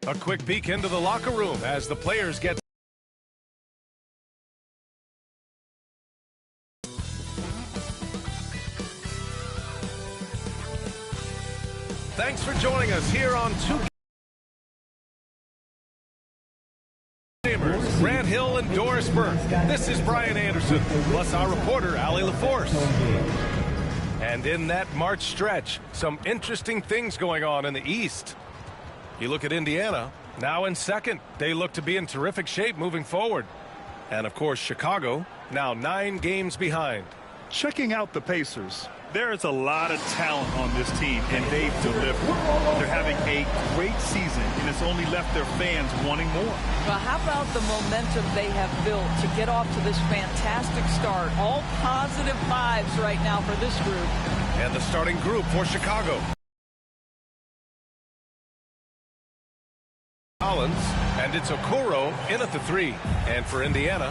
A quick peek into the locker room as the players get Thanks for joining us here on 2K Gamers, Grant Hill and Doris Burke. This is Brian Anderson, plus our reporter, Allie LaForce. And in that March stretch, some interesting things going on in the East. You look at Indiana, now in second. They look to be in terrific shape moving forward. And of course, Chicago, now 9 games behind. Checking out the Pacers. There is a lot of talent on this team, and they've delivered. They're having a great season, and it's only left their fans wanting more. Well, how about the momentum they have built to get off to this fantastic start? All positive vibes right now for this group. And the starting group for Chicago. Collins, and it's Okoro in at the 3. And for Indiana,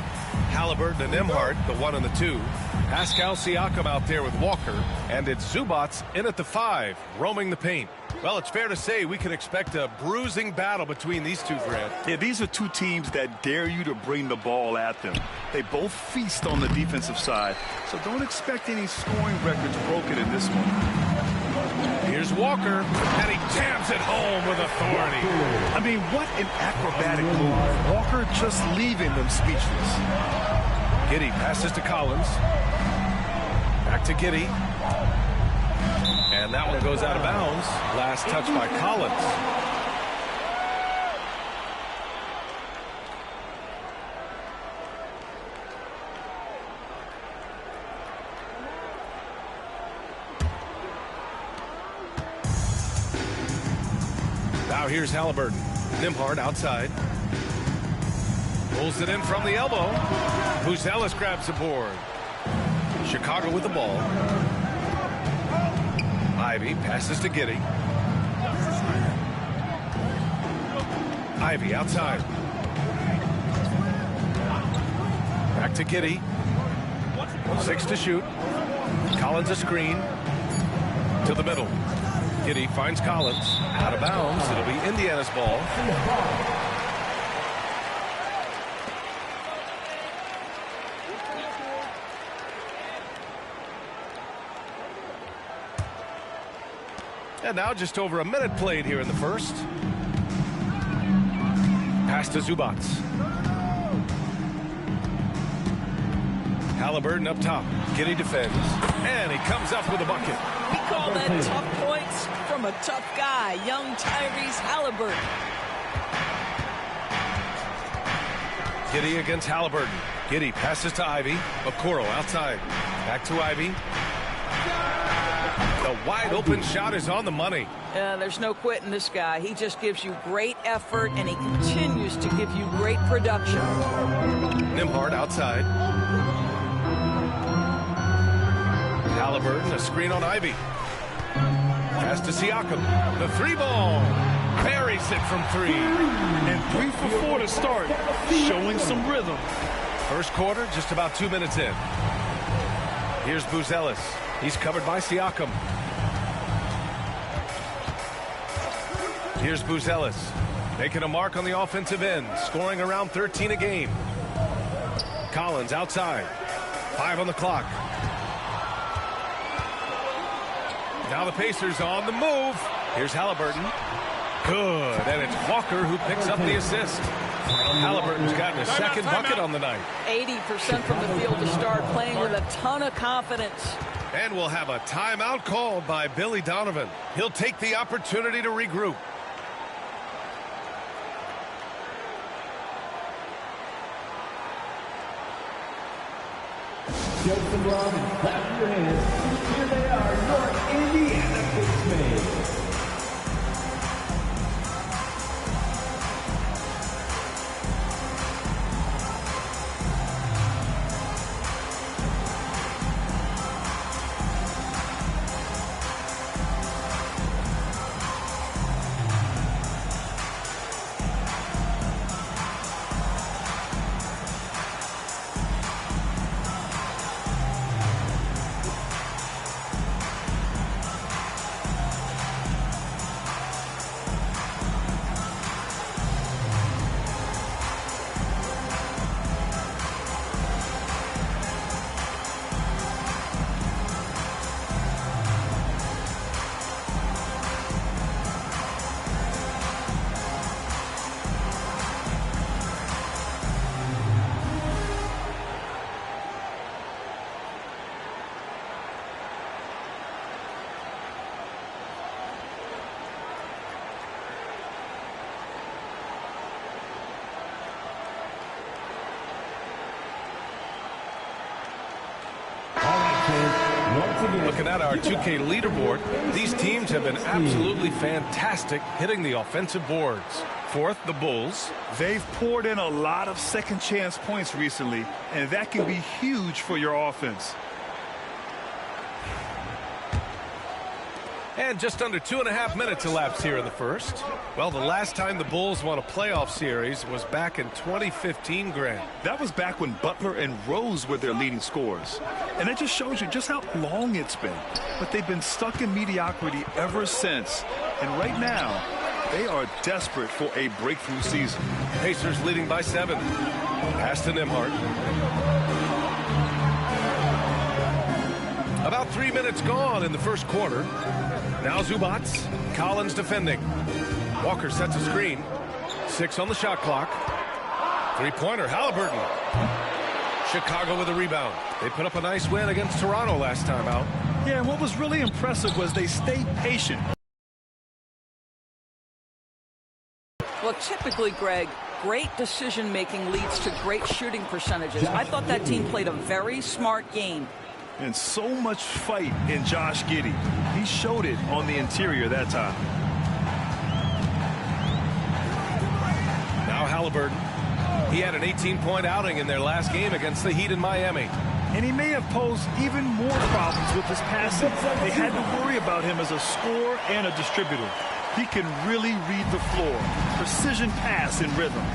Halliburton and Nembhard, the 1 and the 2. Pascal Siakam out there with Walker, and it's Zubats in at the 5, roaming the paint. Well, it's fair to say we can expect a bruising battle between these two, Grant. Yeah, these are two teams that dare you to bring the ball at them. They both feast on the defensive side, so don't expect any scoring records broken in this one. Here's Walker, and he jams it home with authority. I mean, what an acrobatic move. Walker just leaving them speechless. Giddey passes to Collins. Back to Giddey. And that one goes out of bounds. Last touch by Collins. Now here's Halliburton. Nembhard outside. Pulls it in from the elbow. Buzelis grabs the board. Chicago with the ball. Ivy passes to Giddey. Ivy outside. Back to Giddey. 6 to shoot. Collins a screen. To the middle. Giddey finds Collins. Out of bounds. It'll be Indiana's ball. And now just over a minute played here in the first. Pass to Zubats. Halliburton up top. Giddey defends. And he comes up with a bucket. We call that tough points from a tough guy, young Tyrese Halliburton. Giddey against Halliburton. Giddey passes to Ivy. Okoro outside. Back to Ivy. The wide open shot is on the money. There's no quitting this guy. He just gives you great effort, and he continues to give you great production. Nembhard outside. Halliburton, a screen on Ivy. Pass to Siakam. The 3-ball. Buries it from 3. And 3 for 4 to start, showing some rhythm. First quarter, just about 2 minutes in. Here's Buzelis. He's covered by Siakam. Here's Buzelis, making a mark on the offensive end, scoring around 13 a game. Collins outside. 5 on the clock. Now the Pacers on the move. Here's Halliburton. Good, and it's Walker who picks up the assist. Halliburton's gotten a second bucket on the night. 80% from the field to start, playing with a ton of confidence. And we'll have a timeout called by Billy Donovan. He'll take the opportunity to regroup. Joseph Robin, clap your hands. Here they are, your Indiana Pacers. Looking at our 2K leaderboard, these teams have been absolutely fantastic hitting the offensive boards. Fourth, the Bulls. They've poured in a lot of second chance points recently, and that can be huge for your offense. And just under 2.5 minutes elapsed here in the first. Well, the last time the Bulls won a playoff series was back in 2015, Grant. That was back when Butler and Rose were their leading scorers. And it just shows you just how long it's been. But they've been stuck in mediocrity ever since. And right now, they are desperate for a breakthrough season. Pacers leading by 7. Pass to Nembhard. About 3 minutes gone in the first quarter. Now Zubac. Collins defending. Walker sets a screen. 6 on the shot clock. Three-pointer, Halliburton. Chicago with a rebound. They put up a nice win against Toronto last time out. Yeah, and what was really impressive was they stayed patient. Well, typically, Greg, great decision-making leads to great shooting percentages. I thought that team played a very smart game. And so much fight in Josh Giddey. He showed it on the interior that time. Now Halliburton. He had an 18-point outing in their last game against the Heat in Miami. And he may have posed even more problems with his passing. They had to worry about him as a scorer and a distributor. He can really read the floor. Precision pass in rhythm.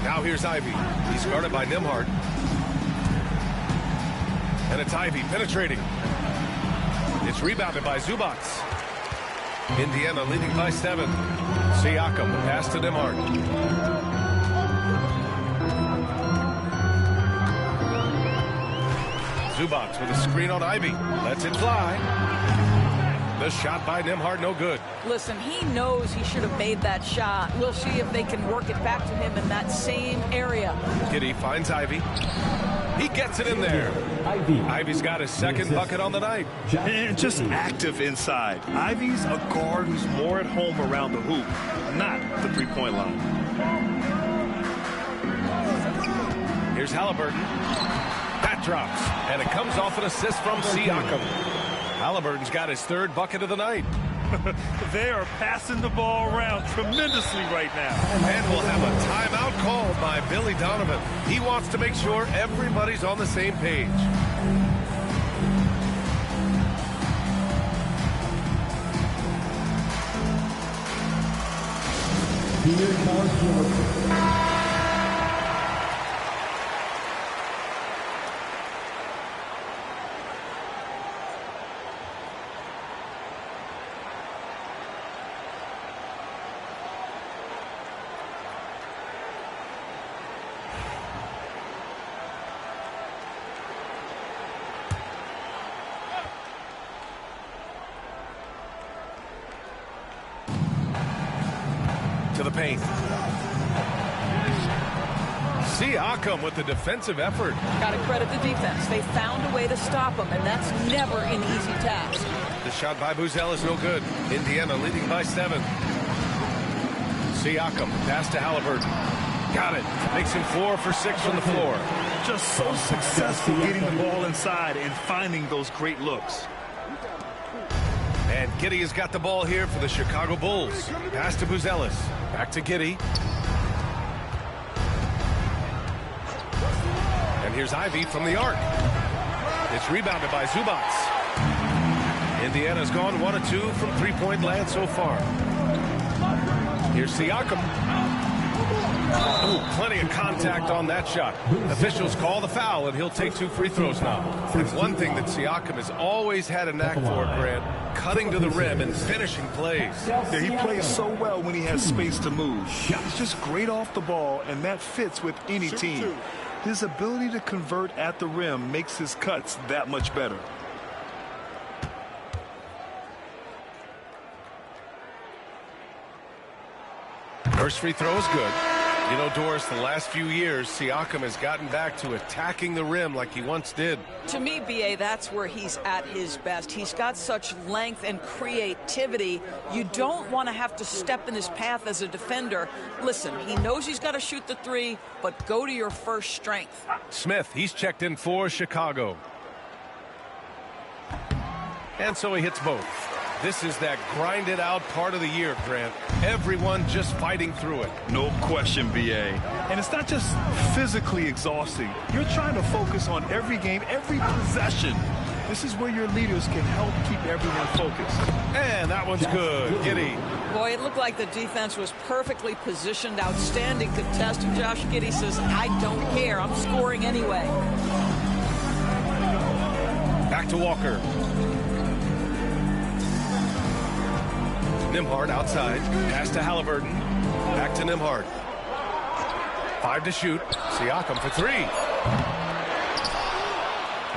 Now here's Ivy. He's guarded by Nembhard. And it's Ivy penetrating. It's rebounded by Zubac. Indiana leading by 7. Siakam, pass to Nembhard. Zubac with a screen on Ivy. Lets it fly. The shot by Nembhard, no good. Listen, he knows he should have made that shot. We'll see if they can work it back to him in that same area. Giddey finds Ivy. He gets it in there. Ivy's got his second bucket on the night. And just active inside. Ivy's a guard who's more at home around the hoop, not the three-point line. Here's Halliburton. That drops, and it comes off an assist from Siakam. Halliburton's got his third bucket of the night. They are passing the ball around tremendously right now. And we'll have a timeout called by Billy Donovan. He wants to make sure everybody's on the same page. To the paint. Siakam with the defensive effort. Got to credit the defense. They found a way to stop him, and that's never an easy task. The shot by Buzel is no good. Indiana leading by 7. Siakam, pass to Halliburton. Got it. Makes him 4 for 6 from the floor. Just so successful getting the ball inside and finding those great looks. And Giddey has got the ball here for the Chicago Bulls. Pass to Buzelis. Back to Giddey. And here's Ivy from the arc. It's rebounded by Zubac. Indiana's gone 1 of 2 from three-point land so far. Here's Siakam. Ooh, plenty of contact on that shot. Officials call the foul, and he'll take 2 free throws now. And one thing that Siakam has always had a knack for, Grant, cutting to the rim and finishing plays. Yeah, he plays so well when he has space to move. He's just great off the ball, and that fits with any team. His ability to convert at the rim makes his cuts that much better. First free throw is good. You know, Doris, the last few years, Siakam has gotten back to attacking the rim like he once did. To me, B.A., that's where he's at his best. He's got such length and creativity. You don't want to have to step in his path as a defender. Listen, he knows he's got to shoot the three, but go to your first strength. Smith, he's checked in for Chicago. And so he hits both. This is that grinded out part of the year, Grant. Everyone just fighting through it. No question, B.A. And it's not just physically exhausting. You're trying to focus on every game, every possession. This is where your leaders can help keep everyone focused. And that one's good. Giddey. Boy, it looked like the defense was perfectly positioned. Outstanding contest. And Josh Giddey says, I don't care. I'm scoring anyway. Back to Walker. Nembhard outside. Pass to Halliburton. Back to Nembhard. 5 to shoot. Siakam for 3.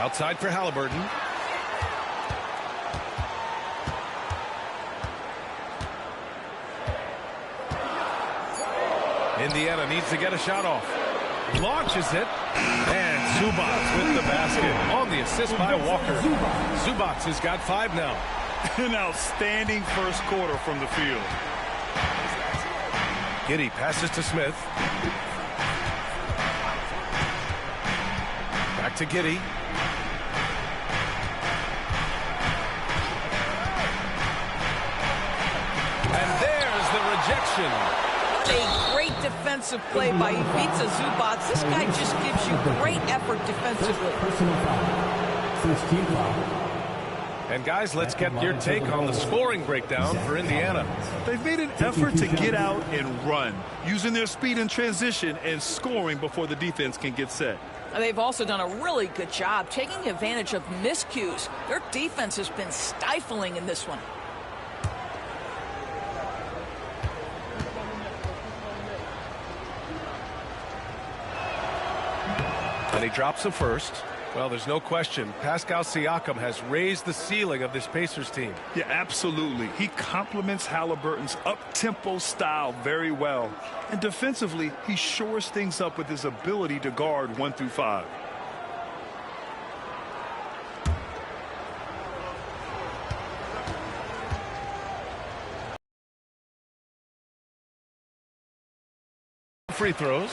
Outside for Halliburton. Indiana needs to get a shot off. Launches it. And Zubac with the basket on the assist by Walker. Zubac has got 5 now. An outstanding first quarter from the field. Giddey passes to Smith. Back to Giddey. And there's the rejection. A great defensive play by Ivica Zubac. This guy just gives you great effort defensively. Personal foul. First team foul. And guys, let's get your take on the scoring breakdown for Indiana. They've made an effort to get out and run, using their speed in transition and scoring before the defense can get set. They've also done a really good job taking advantage of miscues. Their defense has been stifling in this one. And he drops the first. Well, there's no question. Pascal Siakam has raised the ceiling of this Pacers team. Yeah, absolutely. He complements Halliburton's up-tempo style very well. And defensively, he shores things up with his ability to guard 1 through 5. Free throws.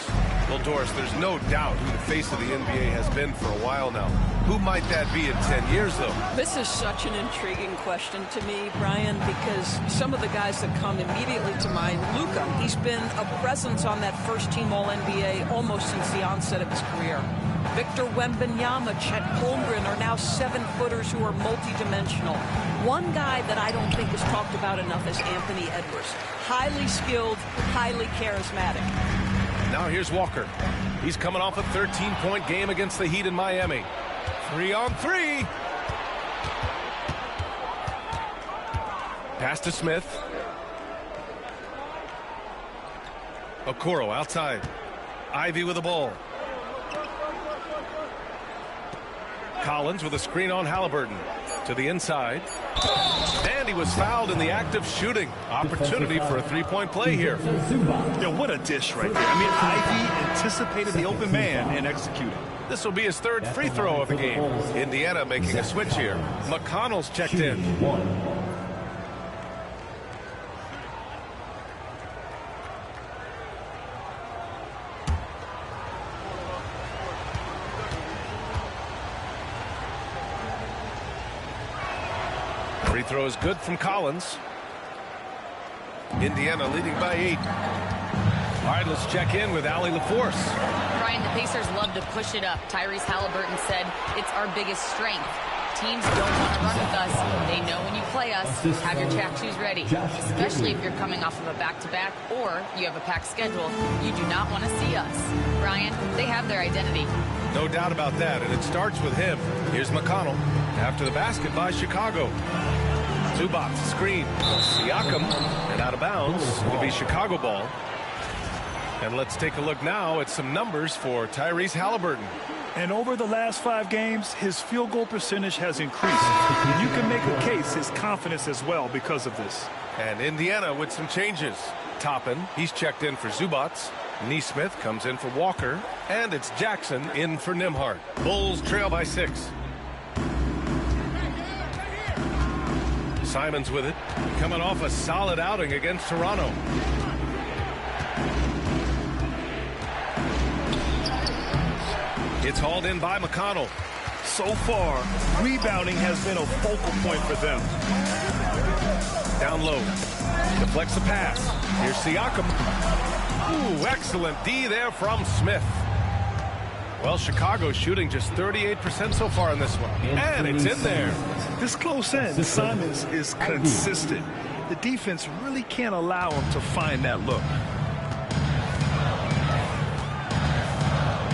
Well, Doris, there's no doubt who the face of the NBA has been for a while now. Who might that be in 10 years, though? This is such an intriguing question to me, Brian, because some of the guys that come immediately to mind, Luka, he's been a presence on that first-team All-NBA almost since the onset of his career. Victor Wembanyama, Chet Holmgren are now 7-footers who are multidimensional. One guy that I don't think is talked about enough is Anthony Edwards. Highly skilled, highly charismatic. Now here's Walker. He's coming off a 13-point game against the Heat in Miami. 3-on-3. Pass to Smith. Okoro outside. Ivy with the ball. Collins with a screen on Halliburton. To the inside. And he was fouled in the act of shooting. Opportunity for a three-point play here. Yeah, what a dish right there. I mean, Ivy anticipated the open man and executed. This will be his third free throw of the game. Indiana making a switch here. McConnell's checked in. Free throw is good from Collins. Indiana leading by 8. All right, let's check in with Allie LaForce. Brian, the Pacers love to push it up. Tyrese Halliburton said it's our biggest strength. Teams don't want to run with us. They know when you play us, have your track shoes ready. Especially if you're coming off of a back-to-back or you have a packed schedule. You do not want to see us. Brian, they have their identity. No doubt about that, and it starts with him. Here's McConnell. After the basket by Chicago. Zubac screen. Siakam, and out of bounds. It'll be Chicago ball. And let's take a look now at some numbers for Tyrese Halliburton. And over the last 5 games, his field goal percentage has increased. And you can make a case his confidence as well because of this. And Indiana with some changes. Toppin, he's checked in for Zubac. Neesmith comes in for Walker, and it's Jackson in for Nimhart. Bulls trail by 6. Simons with it, coming off a solid outing against Toronto. It's hauled in by McConnell. So far, rebounding has been a focal point for them. Down low. Deflects the pass. Here's Siakam. Ooh, excellent D there from Smith. Well, Chicago's shooting just 38% so far in this one. And it's in there. This close end, Simons is consistent. The defense really can't allow him to find that look.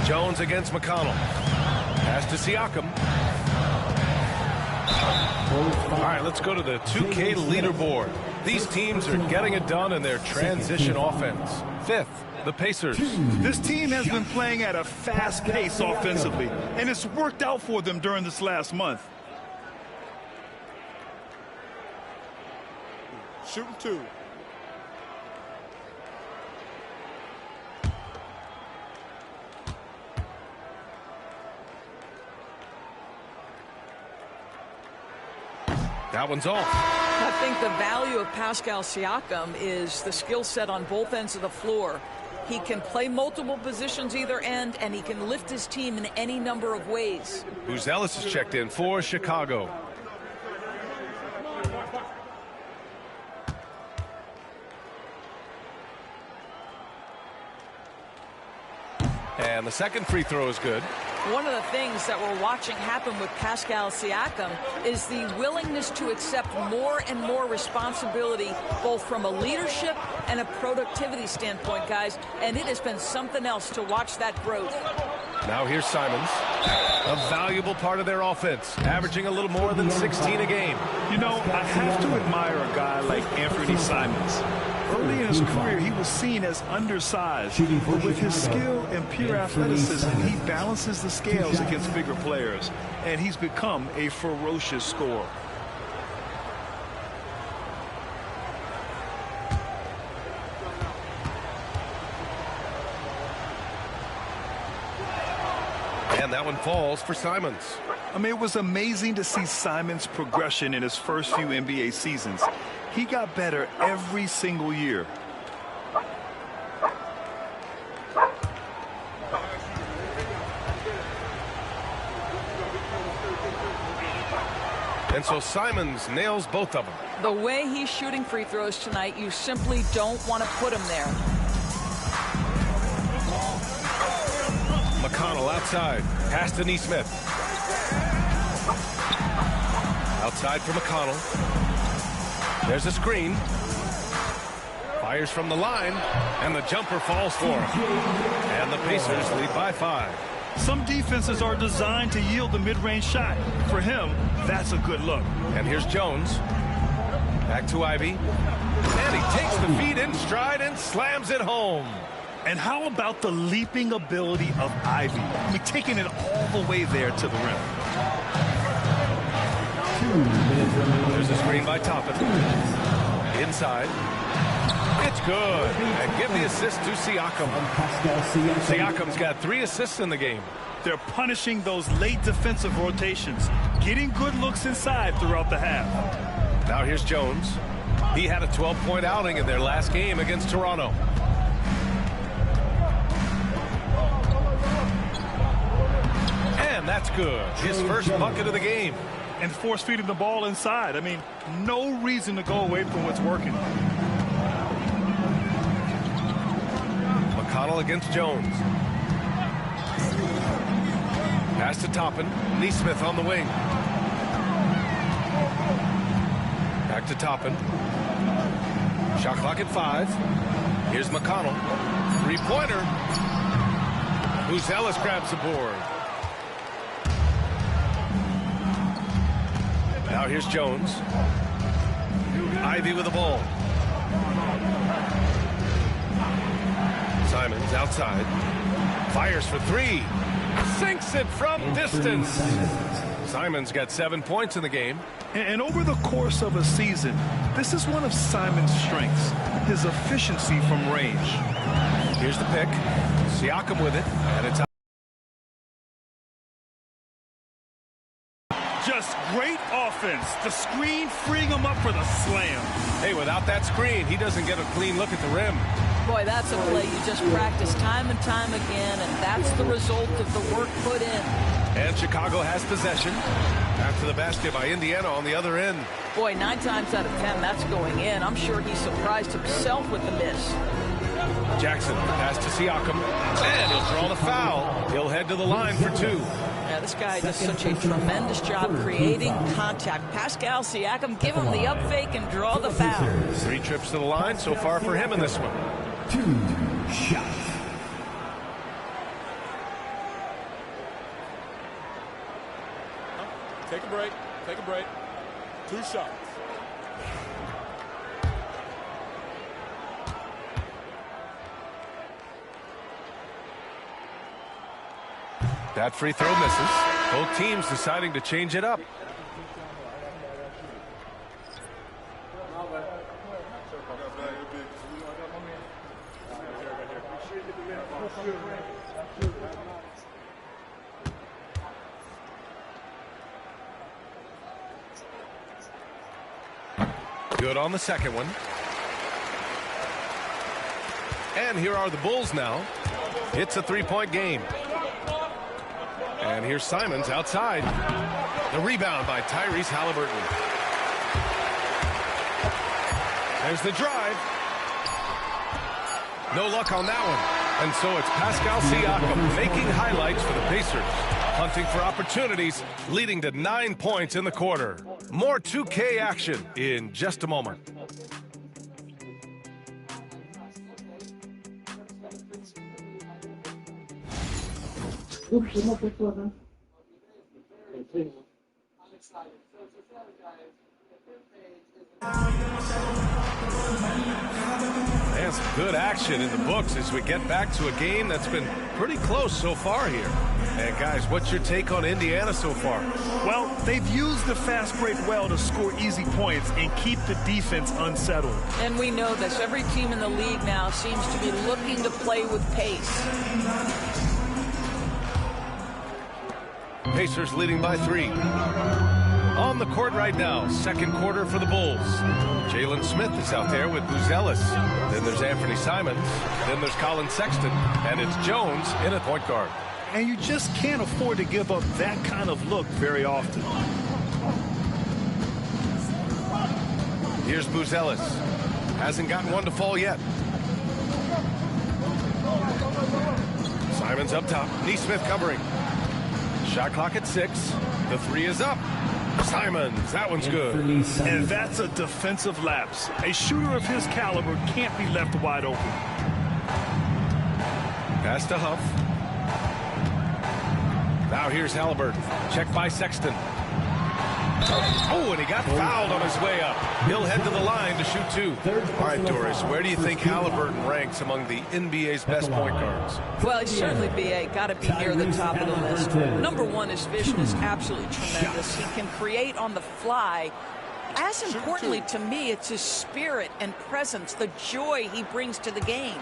Jones against McConnell. Pass to Siakam. All right, let's go to the 2K leaderboard. These teams are getting it done in their transition offense. 5th, the Pacers. This team has been playing at a fast pace offensively, and it's worked out for them during this last month. Shooting 2. That one's off. I think the value of Pascal Siakam is the skill set on both ends of the floor. He can play multiple positions either end, and he can lift his team in any number of ways. Ellis is checked in for Chicago. And the second free throw is good. One of the things that we're watching happen with Pascal Siakam is the willingness to accept more and more responsibility, both from a leadership and a productivity standpoint, guys. And it has been something else to watch that growth. Now here's Simons, a valuable part of their offense, averaging a little more than 16 a game. You know, I have to admire a guy like Anthony Simons. Early in his career, he was seen as undersized, but with his skill and pure athleticism, he balances the scales against bigger players, and he's become a ferocious scorer. And that one falls for Simons. I mean, it was amazing to see Simons' progression in his first few NBA seasons. He got better every single year. And so Simons nails both of them. The way he's shooting free throws tonight, you simply don't want to put him there. McConnell outside. Pass to Neesmith. Outside for McConnell. There's a screen. Fires from the line, and the jumper falls for him. And the Pacers lead by 5. Some defenses are designed to yield the mid-range shot. For him, that's a good look. And here's Jones. Back to Ivy. And he takes the feed in stride and slams it home. And how about the leaping ability of Ivy? I mean, taking it all the way there to the rim. There's a screen by Toppin. Inside. It's good. And give the assist to Siakam. Siakam's got 3 assists in the game. They're punishing those late defensive rotations, getting good looks inside throughout the half. Now here's Jones. He had a 12-point outing in their last game against Toronto. And that's good. His first bucket of the game. And force feeding the ball inside. I mean, no reason to go away from what's working. McConnell against Jones. Pass to Toppin. Neesmith on the wing. Back to Toppin. Shot clock at 5. Here's McConnell. Three-pointer. Ellis grabs the board. Now here's Jones. Ivy with the ball. Simons outside. Fires for 3. Sinks it from distance. Simons got 7 points in the game. And over the course of a season, this is one of Simons' strengths, his efficiency from range. Here's the pick. Siakam with it, and it's out. Just great offense. The screen freeing him up for the slam. Hey, without that screen, he doesn't get a clean look at the rim. Boy, that's a play you just practice time and time again, and that's the result of the work put in. And Chicago has possession. After the basket by Indiana on the other end. Boy, 9 times out of 10, that's going in. I'm sure he surprised himself with the miss. Jackson, pass to Siakam. And he'll draw the foul. He'll head to the line for 2. Yeah, this guy does such a tremendous job creating contact. Pascal Siakam, give him the up fake and draw the foul. 3 trips to the line so far for him in this one. 2 shots. Take a break. Take a break. 2 shots. That free throw misses. Both teams deciding to change it up. Good on the second one. And here are the Bulls now. It's a 3-point game. And here's Simons outside. The rebound by Tyrese Halliburton. There's the drive. No luck on that one. And so it's Pascal Siakam making highlights for the Pacers. Hunting for opportunities, leading to 9 points in the quarter. More 2K action in just a moment. And some good action in the books as we get back to a game that's been pretty close so far here. And guys, what's your take on Indiana so far? Well, they've used the fast break well to score easy points and keep the defense unsettled. And we know this. Every team in the league now seems to be looking to play with pace. Pacers leading by 3. On the court right now, second quarter for the Bulls. Jalen Smith is out there with Buzelis. Then there's Anthony Simons. Then there's Colin Sexton. And it's Jones in at point guard. And you just can't afford to give up that kind of look very often. Here's Buzelis. Hasn't gotten one to fall yet. Simons up top. Neesmith covering. Shot clock at 6. The 3 is up. Simons, that one's good. And that's a defensive lapse. A shooter of his caliber can't be left wide open. Pass to Huff. Now here's Halliburton. Check by Sexton. Oh, and he got fouled on his way up. He'll head to the line to shoot 2. All right, Doris, where do you think Halliburton ranks among the NBA's best point guards? Well, he's certainly, B.A., got to be near the top of the list. Number one, his vision is absolutely tremendous. He can create on the fly. As importantly to me, it's his spirit and presence, the joy he brings to the game.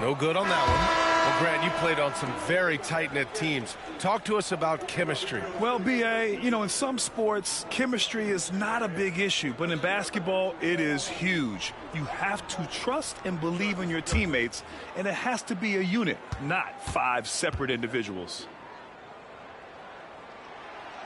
No good on that one. Well, Grant, you played on some very tight-knit teams. Talk to us about chemistry. Well, B.A., you know, in some sports, chemistry is not a big issue. But in basketball, it is huge. You have to trust and believe in your teammates, and it has to be a unit, not 5 separate individuals.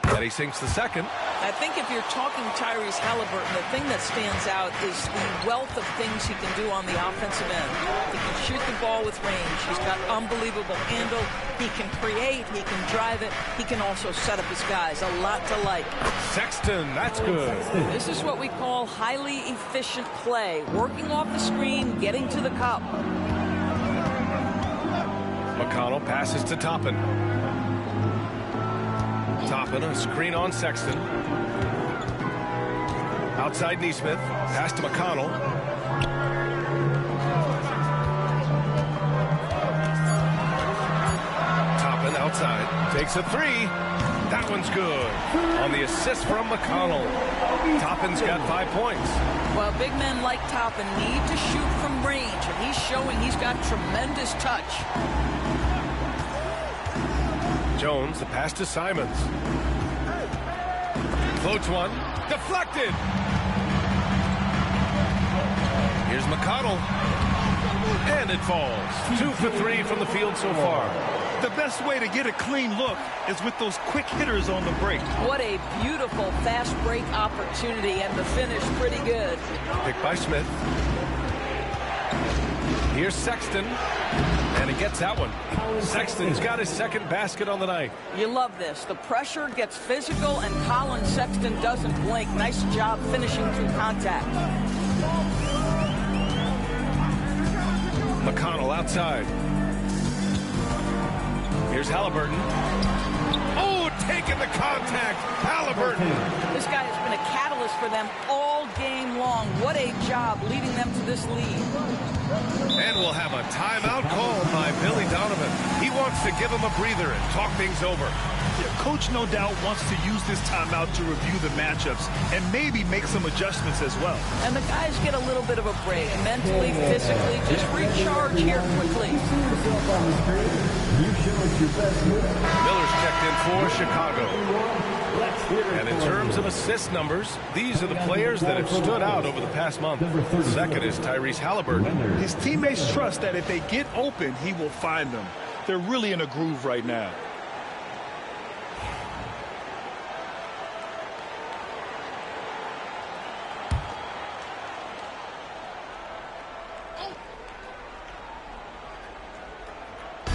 And he sinks the second. I think if you're talking Tyrese Halliburton, the thing that stands out is the wealth of things he can do on the offensive end. He can shoot the ball with range. He's got unbelievable handle. He can create. He can drive it. He can also set up his guys. A lot to like. Sexton, that's good. This is what we call highly efficient play. Working off the screen, getting to the cup. McConnell passes to Toppin. Toppin, a screen on Sexton. Outside Neesmith. Pass to McConnell. Toppin outside. Takes a 3. That one's good. On the assist from McConnell. Toppin's got 5 points. Well, big men like Toppin need to shoot from range, and he's showing he's got tremendous touch. Jones, the pass to Simons. Floats one. Deflected. Here's McConnell. And it falls. 2 for 3 from the field so far. The best way to get a clean look is with those quick hitters on the break. What a beautiful fast break opportunity, and the finish pretty good. Picked by Smith. Here's Sexton. And he gets that one. Sexton's got his second basket on the night. You love this. The pressure gets physical, and Colin Sexton doesn't blink. Nice job finishing through contact. McConnell outside. Here's Halliburton. Oh, taking the contact. Halliburton. This guy has been a catalyst for them all game long. What a job leading them to this lead. And we'll have a timeout called by Billy Donovan. He wants to give him a breather and talk things over. Yeah, Coach no doubt wants to use this timeout to review the matchups and maybe make some adjustments as well. And the guys get a little bit of a break, mentally, physically, just recharge here quickly. Miller's checked in for Chicago. And in terms of assist numbers, these are the players that have stood out over the past month. Second is Tyrese Halliburton. His teammates trust that if they get open, he will find them. They're really in a groove right now.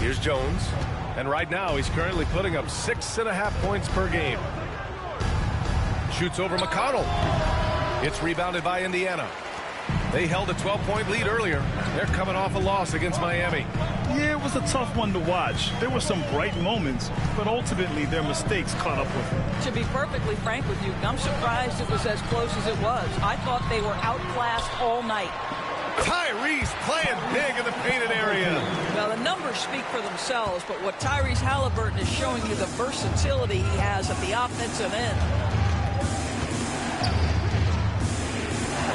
Here's Jones. And right now, he's currently putting up 6.5 points per game. Shoots over McConnell. It's rebounded by Indiana. They held a 12-point lead earlier. They're coming off a loss against Miami. Yeah, it was a tough one to watch. There were some bright moments, but ultimately their mistakes caught up with them. To be perfectly frank with you, I'm surprised it was as close as it was. I thought they were outclassed all night. Tyrese playing big in the painted area. Well, the numbers speak for themselves, but what Tyrese Halliburton is showing you, the versatility he has at the offensive end.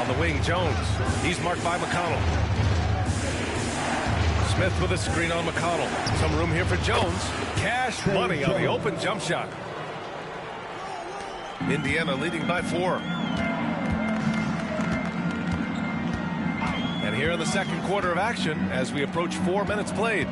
On the wing, Jones. He's marked by McConnell. Smith with a screen on McConnell. Some room here for Jones. Cash money on the open jump shot. Indiana leading by 4. And here in the second quarter of action as we approach 4 minutes played.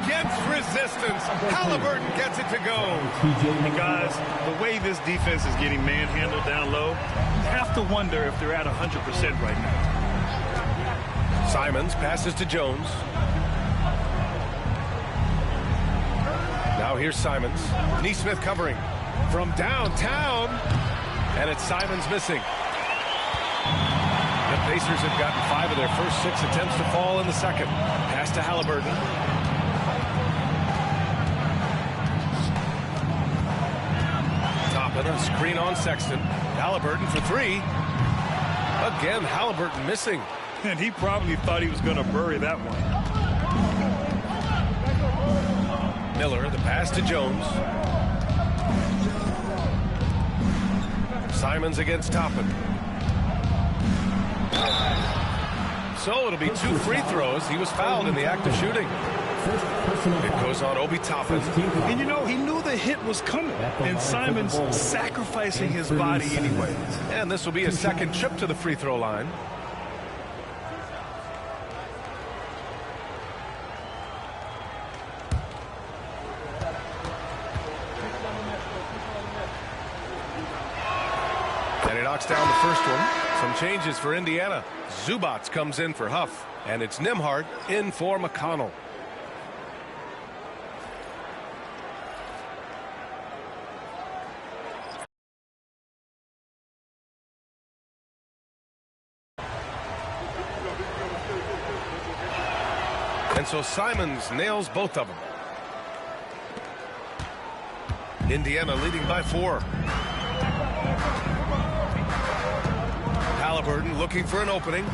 Against resistance, Halliburton gets it to go. And guys, the way this defense is getting manhandled down low, you have to wonder if they're at 100% right now. Simons passes to Jones. Now here's Simons. Neesmith covering from downtown. And it's Simons missing. The Pacers have gotten 5 of their first 6 attempts to fall in the second. Pass to Halliburton. Toppin, a screen on Sexton. Halliburton for 3. Again, Halliburton missing. And he probably thought he was going to bury that one. Miller, the pass to Jones. Simons against Toppin. So it'll be 2 free throws. He was fouled in the act of shooting. It goes on Obi Toppin. And you know, he knew the hit was coming. And Simons sacrificing his body anyway. And this will be a second trip to the free throw line. And he knocks down the first one. Some changes for Indiana. Zubats comes in for Huff. And it's Nembhard in for McConnell. And so Simons nails both of them. Indiana leading by 4. Halliburton looking for an opening.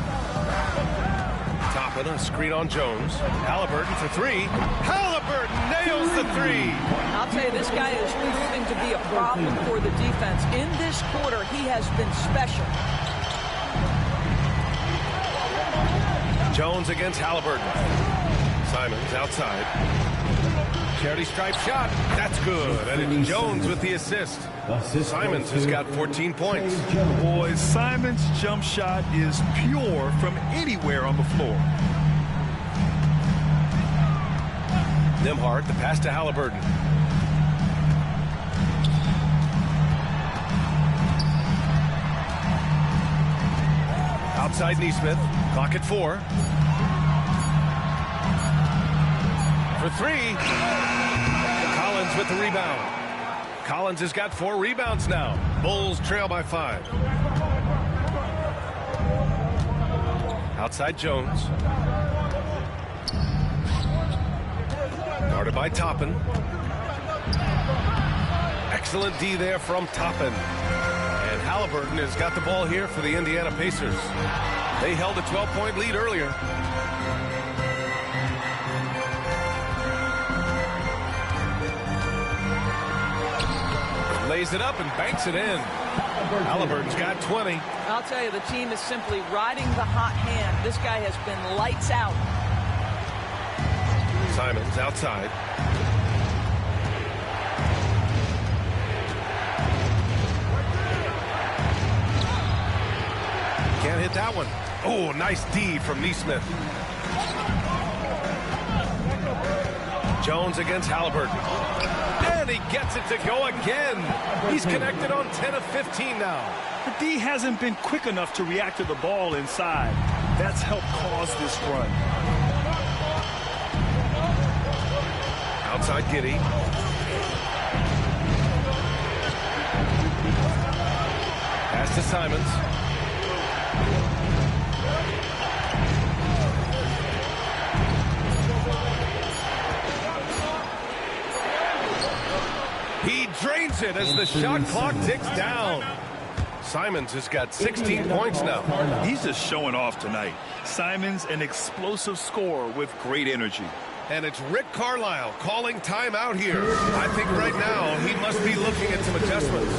Toppin, a screen on Jones. Halliburton for three. Halliburton nails the three. I'll tell you, this guy is proving to be a problem for the defense. In this quarter, he has been special. Jones against Halliburton. Simons outside. Charity stripe shot. That's good. And it's Jones with the assist. Simons has got 14 points. Boy, Simons' jump shot is pure from anywhere on the floor. Nembhard, the pass to Halliburton. Outside Neesmith. Clock at 4. For three. Collins with the rebound. Collins has got 4 rebounds now. Bulls trail by 5. Outside Jones. Guarded by Toppin. Excellent D there from Toppin. And Halliburton has got the ball here for the Indiana Pacers. They held a 12-point lead earlier. Lays it up and banks it in. Halliburton's got 20. I'll tell you, the team is simply riding the hot hand. This guy has been lights out. Simons outside. Can't hit that one. Oh, nice D from Neesmith. Jones against Halliburton. And he gets it to go again. He's connected on 10 of 15 now. The D hasn't been quick enough to react to the ball inside. That's helped cause this run. Outside Giddey. Pass to Simons. He drains it as the shot clock ticks down. Simons has got 16 points now. He's just showing off tonight. Simons, an explosive scorer with great energy. And it's Rick Carlisle calling timeout here. I think right now he must be looking at some adjustments.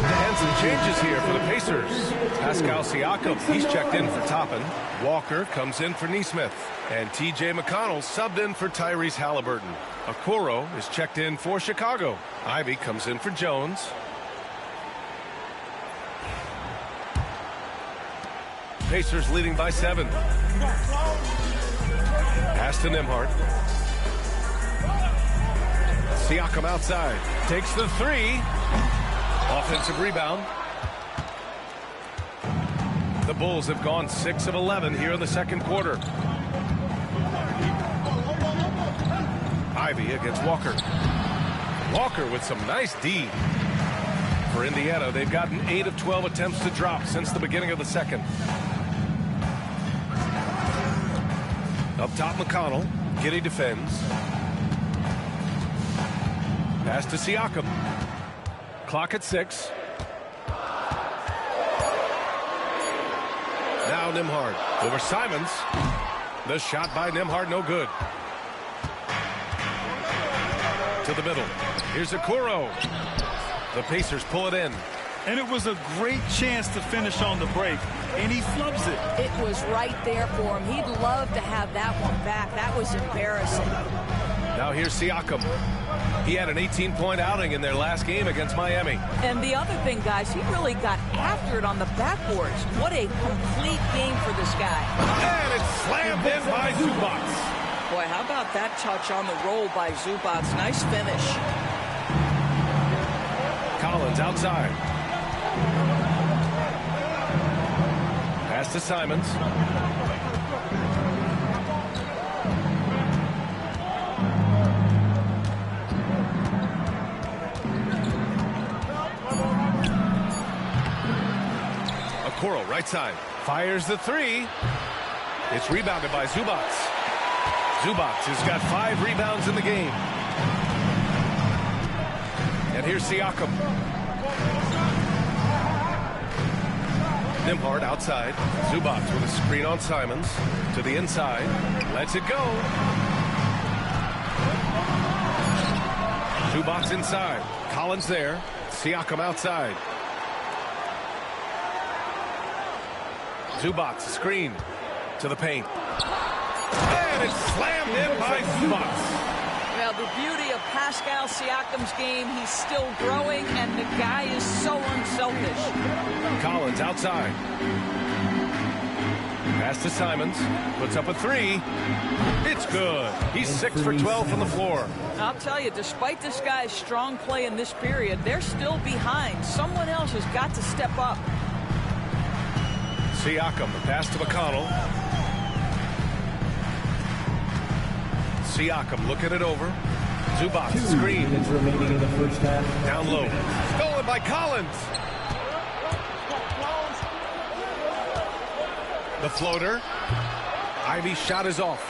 And some changes here for the Pacers. Pascal Siakam, he's checked in for Toppin. Walker comes in for Neesmith. And T.J. McConnell subbed in for Tyrese Halliburton. Okoro is checked in for Chicago. Ivy comes in for Jones. Pacers leading by 7. Pass to Nembhard. Siakam outside. Takes the 3. Offensive rebound. The Bulls have gone 6 of 11 here in the second quarter. Ivy against Walker. Walker with some nice D. For Indiana, they've gotten 8 of 12 attempts to drop since the beginning of the second. Up top, McConnell. Giddey defends. Pass to Siakam. Clock at 6. Now Nembhard over Simons. The shot by Nembhard, no good. To the middle. Here's Okoro. The Pacers pull it in. And it was a great chance to finish on the break, and he flubs it. It was right there for him. He'd love to have that one back. That was embarrassing. Now here's Siakam. He had an 18-point outing in their last game against Miami. And the other thing, guys, he really got after it on the backboards. What a complete game for this guy. And it's slammed in by Zubac. Boy, how about that touch on the roll by Zubac? Nice finish. Collins outside. Pass to Simons. Okoro, right side. Fires the 3. It's rebounded by Zubac. Zubac has got 5 rebounds in the game. And here's Siakam. Nembhard outside. Zubac with a screen on Simons. To the inside. Lets it go. Zubac inside. Collins there. Siakam outside. Zubac screen to the paint. And it's slammed in by Zubac. Well, the beauty of Pascal Siakam's game, he's still growing, and the guy is so unselfish. Collins outside. Pass to Simons. Puts up a three. It's good. He's 6 for 12 from the floor. I'll tell you, despite this guy's strong play in this period, they're still behind. Someone else has got to step up. Siakam, the pass to McConnell. Siakam looking it over. Zubac screen. Remaining in the first half. Down low. Stolen by Collins. The floater. Ivy's shot is off.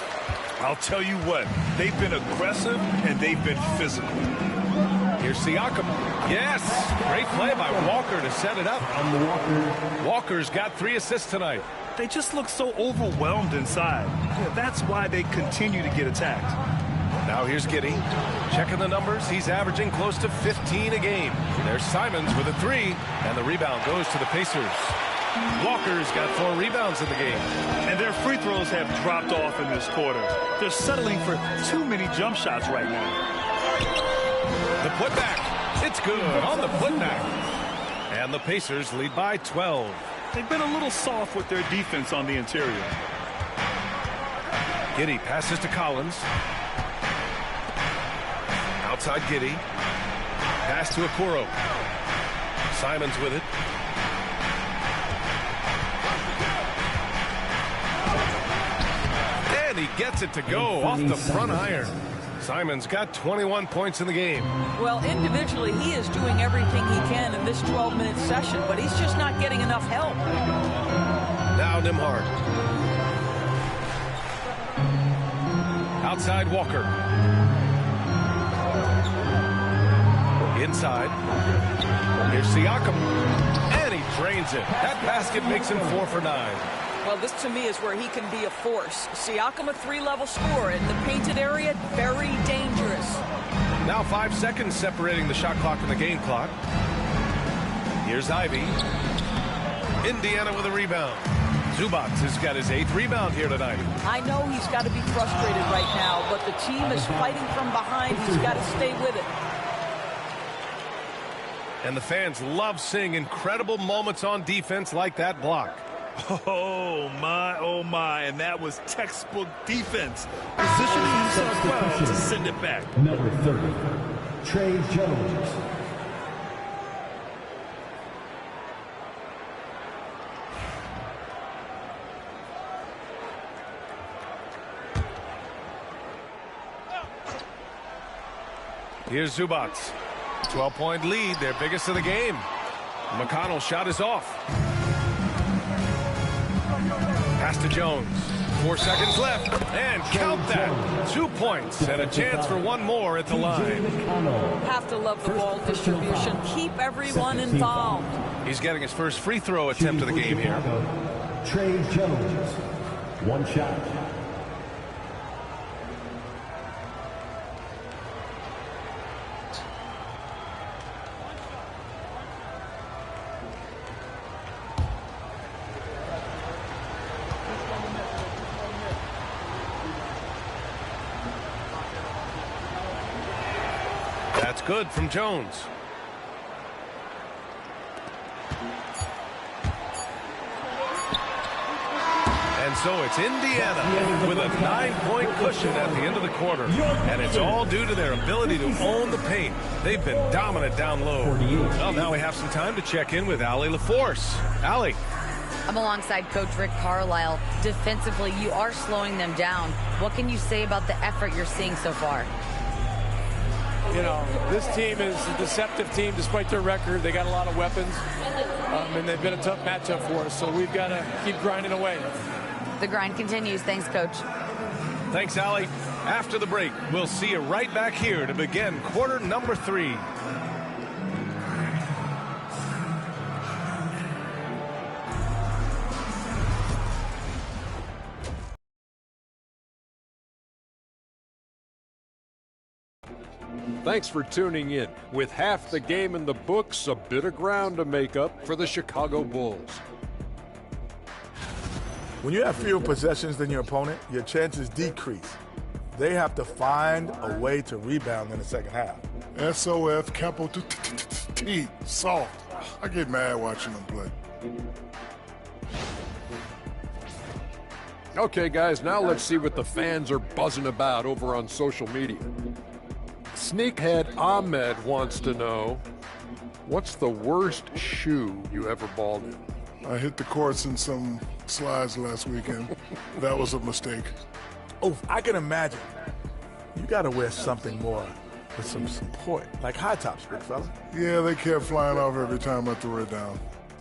I'll tell you what, they've been aggressive and they've been physical. Here's Siakam. Yes! Great play by Walker to set it up. Walker's got 3 assists tonight. They just look so overwhelmed inside. Yeah, that's why they continue to get attacked. Now here's Giddey. Checking the numbers. He's averaging close to 15 a game. There's Simons with a 3, and the rebound goes to the Pacers. Walker's got 4 rebounds in the game. And their free throws have dropped off in this quarter. They're settling for too many jump shots right now. The putback. It's good on the putback. And the Pacers lead by 12. They've been a little soft with their defense on the interior. Giddey passes to Collins. Outside Giddey. Pass to Okoro. Simons with it. And he gets it to go off the front iron. Simons got 21 points in the game. Well, individually, he is doing everything he can in this 12-minute session, but he's just not getting enough help. Now Nembhard. Outside Walker. Inside. Here's Siakam. And he drains it. That basket makes him 4 for 9. Well, this to me is where he can be a force. Siakam, a 3-level scorer in the painted area, very dangerous. Now 5 seconds separating the shot clock and the game clock. Here's Ivy. Indiana with a rebound. Zubac has got his 8th rebound here tonight. I know he's got to be frustrated right now, but the team is fighting from behind. He's got to stay with it. And the fans love seeing incredible moments on defense like that block. Oh my, and that was textbook defense. Positioning himself well to send it back. Number 30, Trey Jones. Here's Zubac. 12-point lead, their biggest of the game. McConnell's shot is off. Pass to Jones. 4 seconds left. And count that. 2 points and a chance for one more at the line. Have to love the ball distribution. Keep everyone involved. He's getting his first free throw attempt of the game here. Trey Jones. 1 shot. That's good from Jones. And so it's Indiana with a 9-point cushion at the end of the quarter. And it's all due to their ability to own the paint. They've been dominant down low. Well, now we have some time to check in with Allie LaForce. Allie. I'm alongside Coach Rick Carlisle. Defensively, you are slowing them down. What can you say about the effort you're seeing so far? You know, this team is a deceptive team despite their record. They got a lot of weapons, and they've been a tough matchup for us, so we've got to keep grinding away. The grind continues. Thanks, Coach. Thanks, Allie. After the break, we'll see you right back here to begin quarter number 3. Thanks for tuning in. With half the game in the books, a bit of ground to make up for the Chicago Bulls. When you have fewer possessions than your opponent, your chances decrease. They have to find a way to rebound in the second half. SOF, capital T, soft. I get mad watching them play. Okay, guys, now let's see what the fans are buzzing about over on social media. Sneakhead Ahmed wants to know, what's the worst shoe you ever balled in? I hit the courts in some slides last weekend. That was a mistake. Oh, I can imagine. You got to wear something more with some support, like high tops, big fella. Yeah, they kept flying off every time I threw it down.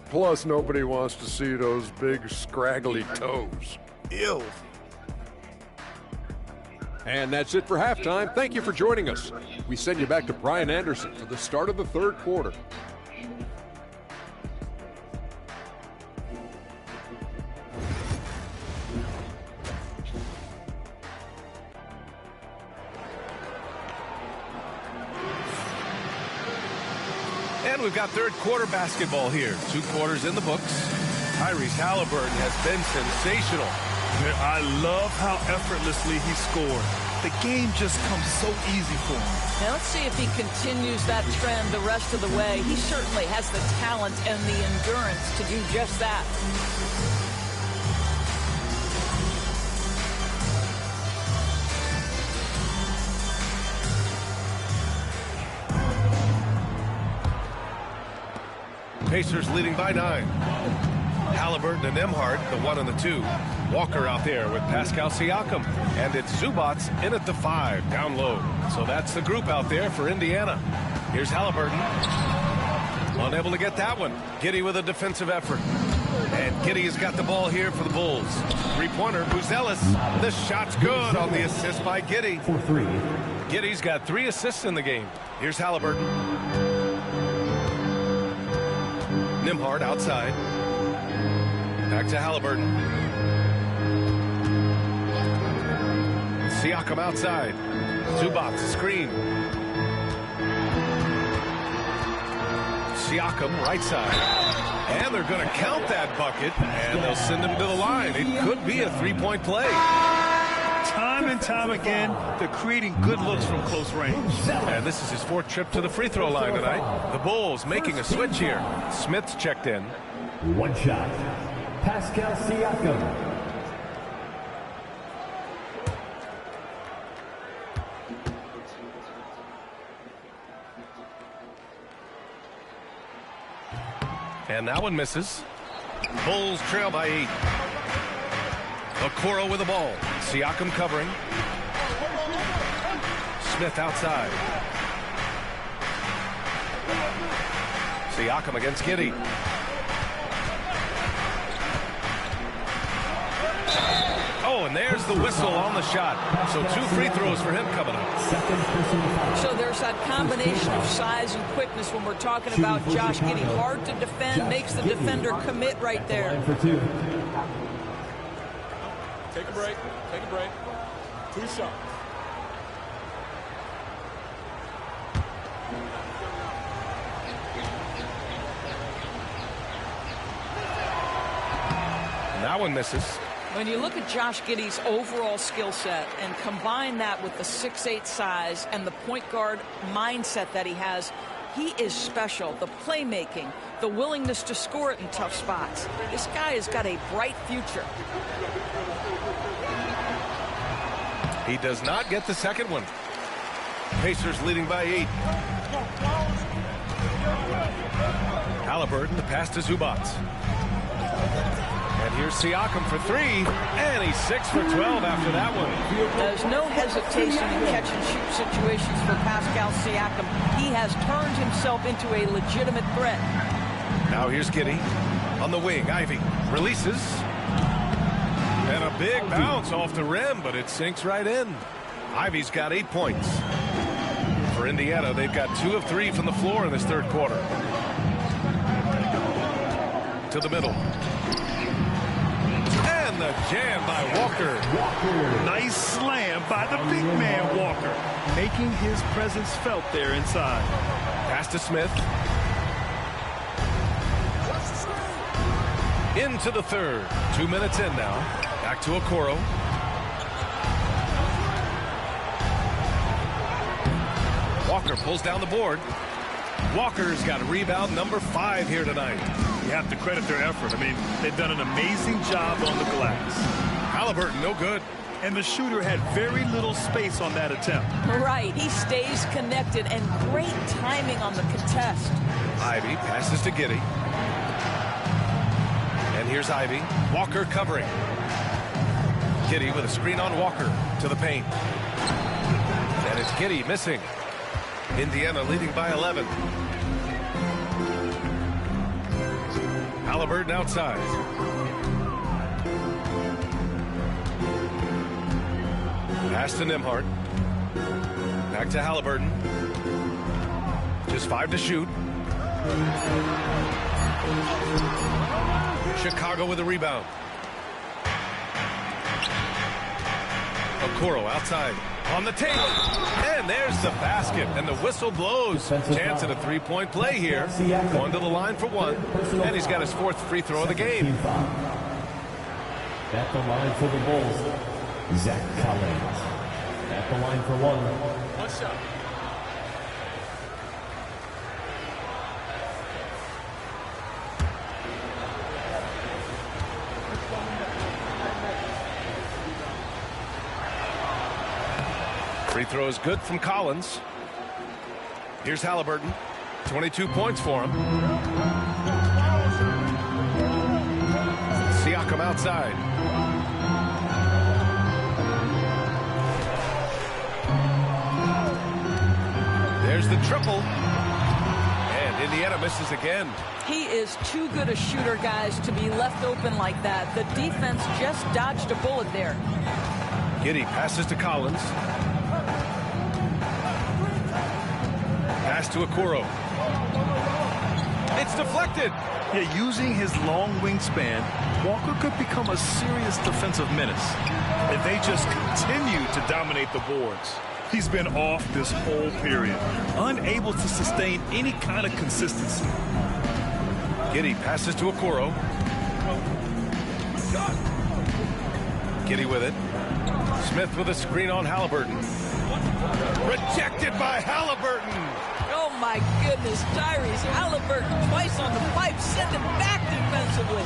Plus, nobody wants to see those big, scraggly toes. Ew. And that's it for halftime. Thank you for joining us. We send you back to Brian Anderson for the start of the third quarter. And we've got third quarter basketball here. 2 quarters in the books. Tyrese Halliburton has been sensational. I love how effortlessly he scored. The game just comes so easy for him. Now let's see if he continues that trend the rest of the way. He certainly has the talent and the endurance to do just that. Pacers leading by 9. Halliburton and Nembhard, the 1 and the 2. Walker out there with Pascal Siakam. And it's Zubats in at the 5, down low. So that's the group out there for Indiana. Here's Halliburton. Unable to get that one. Giddey with a defensive effort. And Giddey has got the ball here for the Bulls. 3-pointer, Buzelis. The shot's good on the assist by Giddey. For 3. Giddey's got 3 assists in the game. Here's Halliburton. Nembhard outside. Back to Halliburton. Siakam outside. Zubats, screen. Siakam right side. And they're going to count that bucket, and they'll send him to the line. It could be a 3-point play. Time and time again, they're creating good looks from close range. And this is his 4th trip to the free throw line tonight. The Bulls making a switch here. Smith's checked in. 1 shot. Pascal Siakam. And that one misses. Bulls trail by 8. Okoro with the ball. Siakam covering. Smith outside. Siakam against Giddey. Oh, and there's the whistle on the shot. So 2 free throws for him coming up. So there's that combination of size and quickness when we're talking about Josh Giddey. Hard to defend, makes the defender commit right there. For 2. Take a break. Take a break. 2 shots. That one misses. When you look at Josh Giddey's overall skill set and combine that with the 6'8" size and the point guard mindset that he has, he is special. The playmaking, the willingness to score it in tough spots. This guy has got a bright future. He does not get the second one. Pacers leading by 8. Halliburton, the pass to Zubats. And here's Siakam for 3, and he's 6 for 12 after that one. There's no hesitation in catch-and-shoot situations for Pascal Siakam. He has turned himself into a legitimate threat. Now here's Giddey on the wing. Ivy releases. And a big bounce off the rim, but it sinks right in. Ivy's got 8 points. For Indiana, they've got 2 of 3 from the floor in this third quarter. To the middle. And the jam by Walker. Nice slam by the big man, Walker. making his presence felt there inside. Pass to Smith. Into the third. 2 minutes in now. Back to Okoro. Walker pulls down the board. Walker's got a rebound number 5 here tonight. You have to credit their effort. I mean, they've done an amazing job on the glass. Halliburton, no good. And the shooter had very little space on that attempt. Right, he stays connected, and great timing on the contest. Ivy passes to Giddey. And here's Ivy. Walker covering. Giddey with a screen on Walker to the paint. And it's Giddey missing. Indiana leading by 11. Halliburton outside. Pass to Nembhard. Back to Halliburton. Just 5 to shoot. Chicago with a rebound. Okoro outside. On the table. And there's the basket. And the whistle blows. Chance at a three-point play here. Going to the line for 1. And he's got his 4th free throw of the game. At the line for the Bulls, Zach Collins. At the line for 1. What's up? Free throw is good from Collins. Here's Halliburton. 22 points for him. Siakam outside. There's the triple. And Indiana misses again. He is too good a shooter, guys, to be left open like that. The defense just dodged a bullet there. Giddey passes to Collins. Pass to Okoro. It's deflected. Yeah, using his long wingspan, Walker could become a serious defensive menace if they just continue to dominate the boards. He's been off this whole period, unable to sustain any kind of consistency. Giddey passes to Okoro. Giddey with it. Smith with a screen on Halliburton. Rejected by Halliburton. Oh, my goodness. Tyrese Halliburton twice on the pipe. Send it back defensively.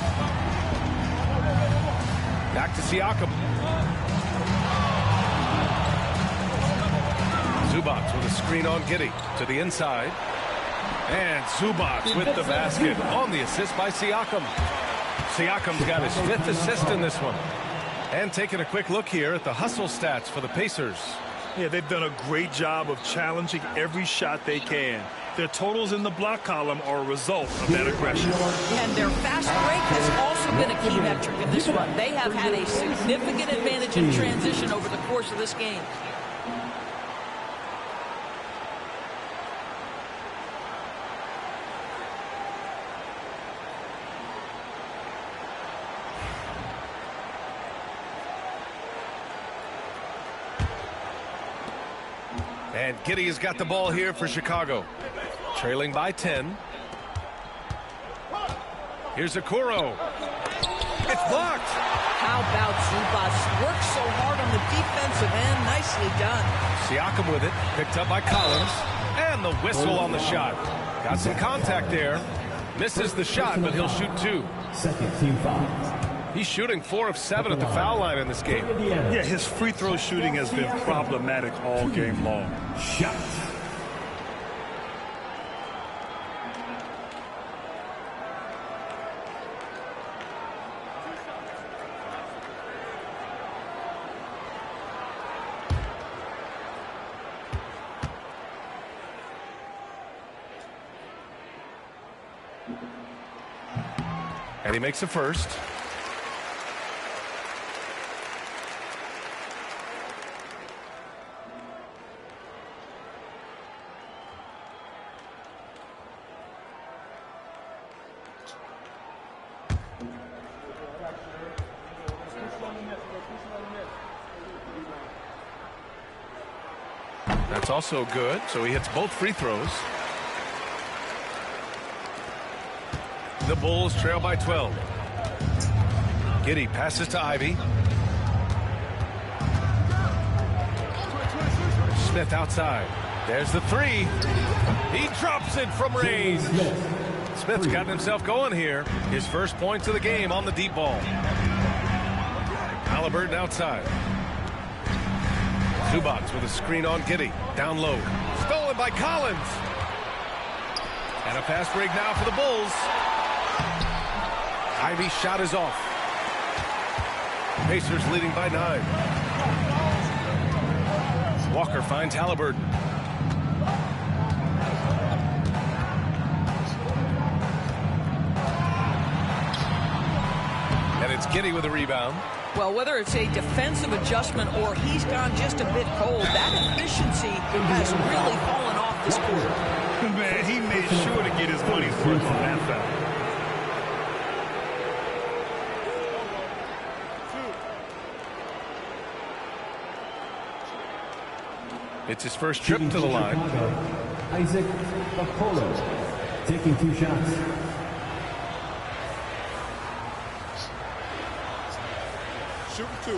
Back to Siakam. Zubac with a screen on Giddey to the inside. And Zubac with the basket on the assist by Siakam. Siakam's got his 5th assist in this one. And taking a quick look here at the hustle stats for the Pacers. Yeah, they've done a great job of challenging every shot they can. Their totals in the block column are a result of that aggression. And their fast break has also been a key metric in this one. They have had a significant advantage in transition over the course of this game. And Giddey has got the ball here for Chicago. Trailing by 10. Here's Okoro. It's blocked. How about Zubac? Works so hard on the defensive end. Nicely done. Siakam with it. Picked up by Collins. And the whistle on the shot. Got some contact there. Misses the shot, but he'll shoot 2. Second team foul. He's shooting 4 of 7 at the foul line in this game. Yeah, his free throw shooting has been problematic all game long. Shot. And he makes the first. That's also good, so he hits both free throws. The Bulls trail by 12. Giddey passes to Ivy. Smith outside. There's the three. He drops it from range. Smith's gotten himself going here. His first points of the game on the deep ball. Halliburton outside. Zubac with a screen on Giddey. Down low. Stolen by Collins. And a fast break now for the Bulls. Ivy's shot is off. Pacers leading by 9. Walker finds Halliburton. And it's Giddey with a rebound. Well, whether it's a defensive adjustment or he's gone just a bit cold, that efficiency has really fallen off this quarter. Man, he made sure to get his money's worth on that foul. It's his first trip to the line. Isaac Okoro taking 2 shots. Shoot 2.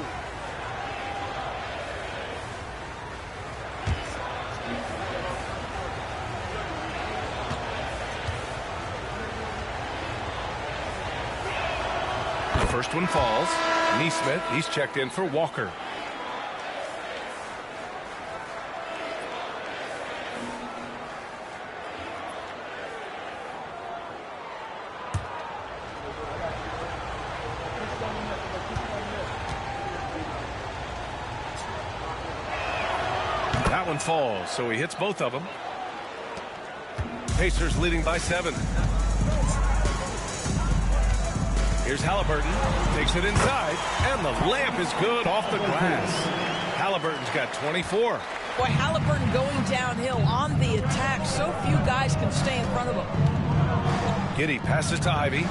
The first one falls. Neesmith, he's checked in for Walker. That one falls, so he hits both of them. Pacers leading by 7. Here's Halliburton, takes it inside, and the layup is good off the glass. Halliburton's got 24. Boy, Halliburton going downhill on the attack. So few guys can stay in front of him. Giddey passes to Ivy.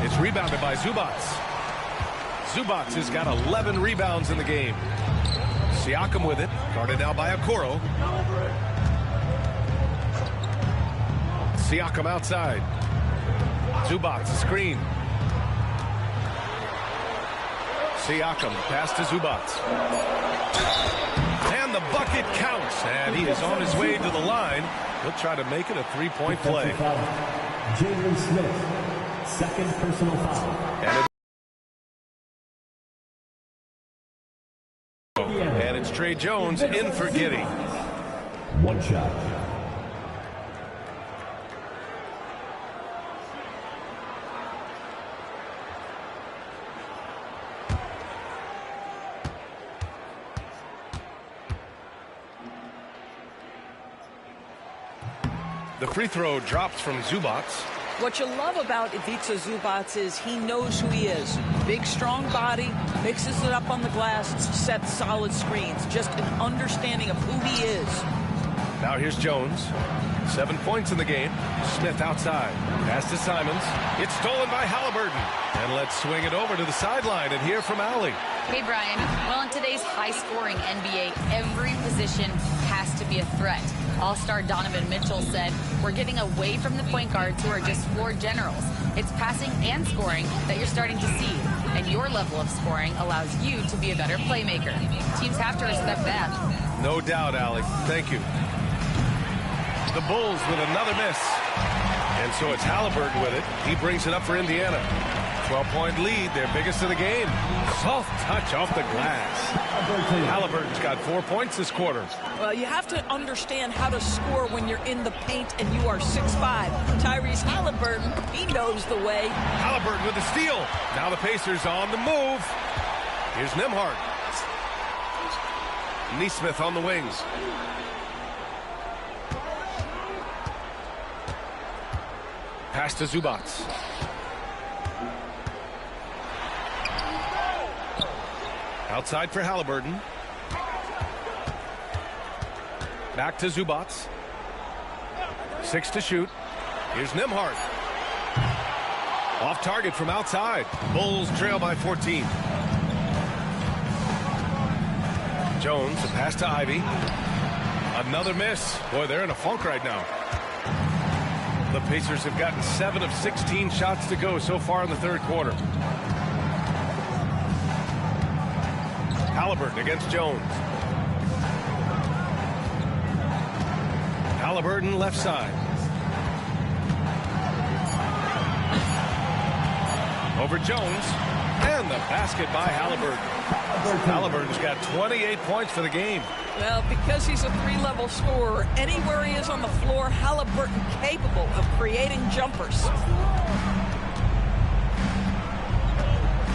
It's rebounded by Zubac. Zubac has got 11 rebounds in the game. Siakam with it, guarded now by Okoro. Siakam outside. Zubac, screen. Siakam, pass to Zubac. And the bucket counts, and he is on his way to the line. He'll try to make it a 3-point play. Jalen Smith, second personal foul. And it's Trey Jones in for Giddey. 1 shot. The free throw drops from Zubac. What you love about Ivica Zubac is he knows who he is. Big, strong body, mixes it up on the glass, sets solid screens. Just an understanding of who he is. Now here's Jones. 7 points in the game. Smith outside. Pass to Simons. It's stolen by Halliburton. And let's swing it over to the sideline and hear from Allie. Hey, Brian. Well, in today's high-scoring NBA, every position has to be a threat. All-star Donovan Mitchell said, "We're getting away from the point guards who are just floor generals. It's passing and scoring that you're starting to see, and your level of scoring allows you to be a better playmaker. Teams have to respect that." No doubt, Allie. Thank you. The Bulls with another miss. And so it's Halliburton with it. He brings it up for Indiana. 12-point lead, their biggest of the game. Soft touch off the glass. Halliburton's got 4 points this quarter. Well, you have to understand how to score when you're in the paint and you are 6'5". Tyrese Halliburton, he knows the way. Halliburton with the steal. Now the Pacers on the move. Here's Nembhard. Neesmith on the wings. Pass to Zubac. Outside for Halliburton. Back to Zubac. 6 to shoot. Here's Nembhard. Off target from outside. Bulls trail by 14. Jones, a pass to Ivy. Another miss. Boy, they're in a funk right now. The Pacers have gotten 7 of 16 shots to go so far in the third quarter. Halliburton against Jones. Halliburton left side. Over Jones. And the basket by Halliburton. Halliburton's got 28 points for the game. Well, because he's a three-level scorer, anywhere he is on the floor, Halliburton capable of creating jumpers.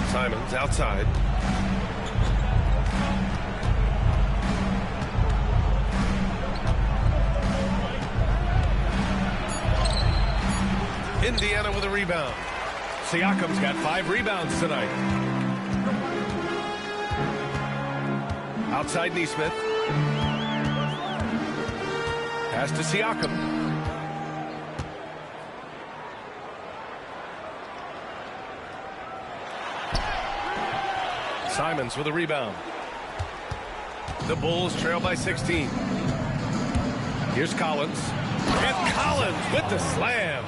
Simons outside. Indiana with a rebound. Siakam's got 5 rebounds tonight. Outside Nesmith. Pass to Siakam. Simons with a rebound. The Bulls trail by 16. Here's Collins. And Collins with the slam.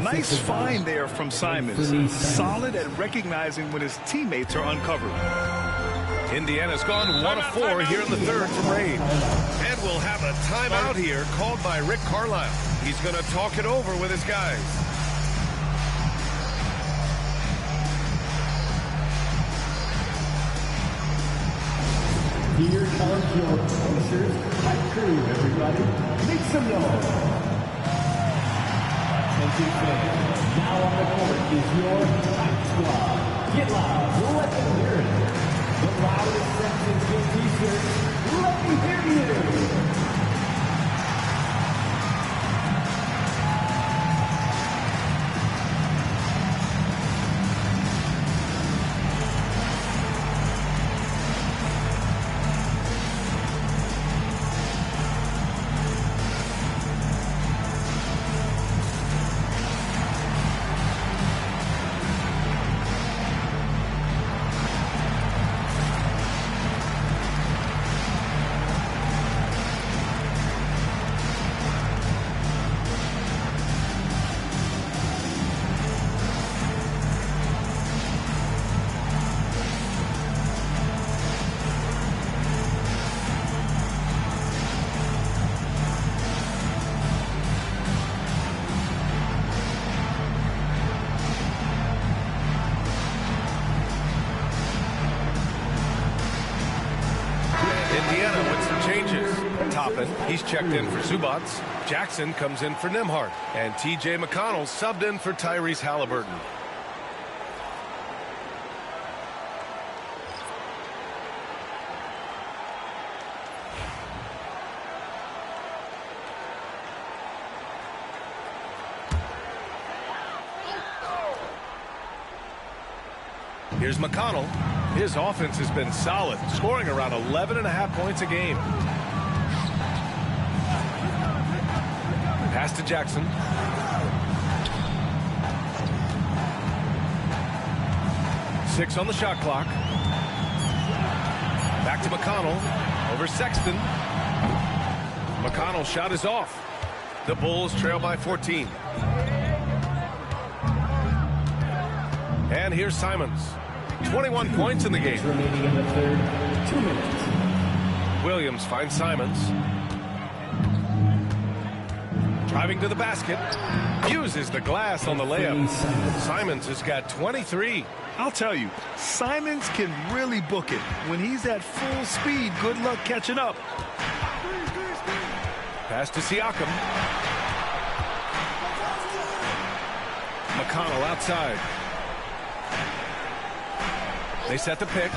Nice find there from Simons. Solid at recognizing when his teammates are uncovered. Indiana's gone 1 of 4 here in the third from range. And we'll have a timeout here called by Rick Carlisle. He's going to talk it over with his guys. Here comes your Pacers hype crew, everybody. Make some noise. Attention fans, now on the court is your hype squad. Get loud, let them hear it. The loudest sentence in T-shirts, let me hear you. He's checked in for Zubac. Jackson comes in for Nembhard. And T.J. McConnell subbed in for Tyrese Halliburton. Here's McConnell. His offense has been solid, scoring around 11.5 points a game. Pass to Jackson. Six on the shot clock. Back to McConnell. Over Sexton. McConnell's shot is off. The Bulls trail by 14. And here's Simons. 21 points in the game. Remaining in the third, 2 minutes. Williams finds Simons. Driving to the basket. Uses the glass on the layup. Simons has got 23. I'll tell you, Simons can really book it. When he's at full speed, good luck catching up. Pass to Siakam. McConnell outside. They set the pick.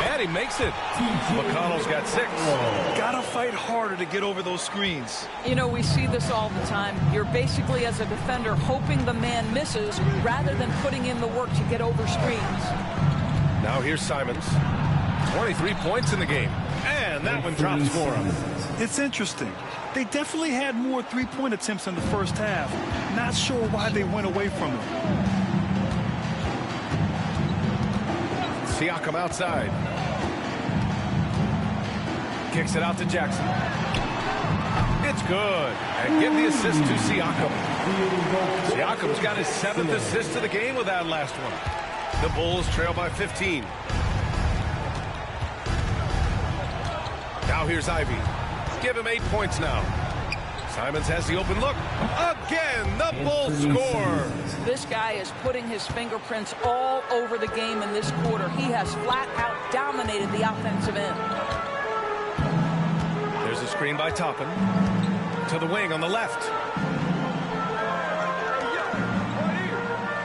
And he makes it. McConnell's got 6. Gotta fight harder to get over those screens. You know, we see this all the time. You're basically, as a defender, hoping the man misses rather than putting in the work to get over screens. Now here's Simons. 23 points in the game. And that one drops for him. It's interesting. They definitely had more three-point attempts in the first half. Not sure why they went away from it. Siakam outside. Kicks it out to Jackson. It's good. And give the assist to Siakam. Siakam's got his 7th assist of the game with that last one. The Bulls trail by 15. Now here's Ivy. Give him 8 points now. Simons has the open look. Again, the Bulls score. This guy is putting his fingerprints all over the game in this quarter. He has flat out dominated the offensive end. There's a screen by Toppin. To the wing on the left.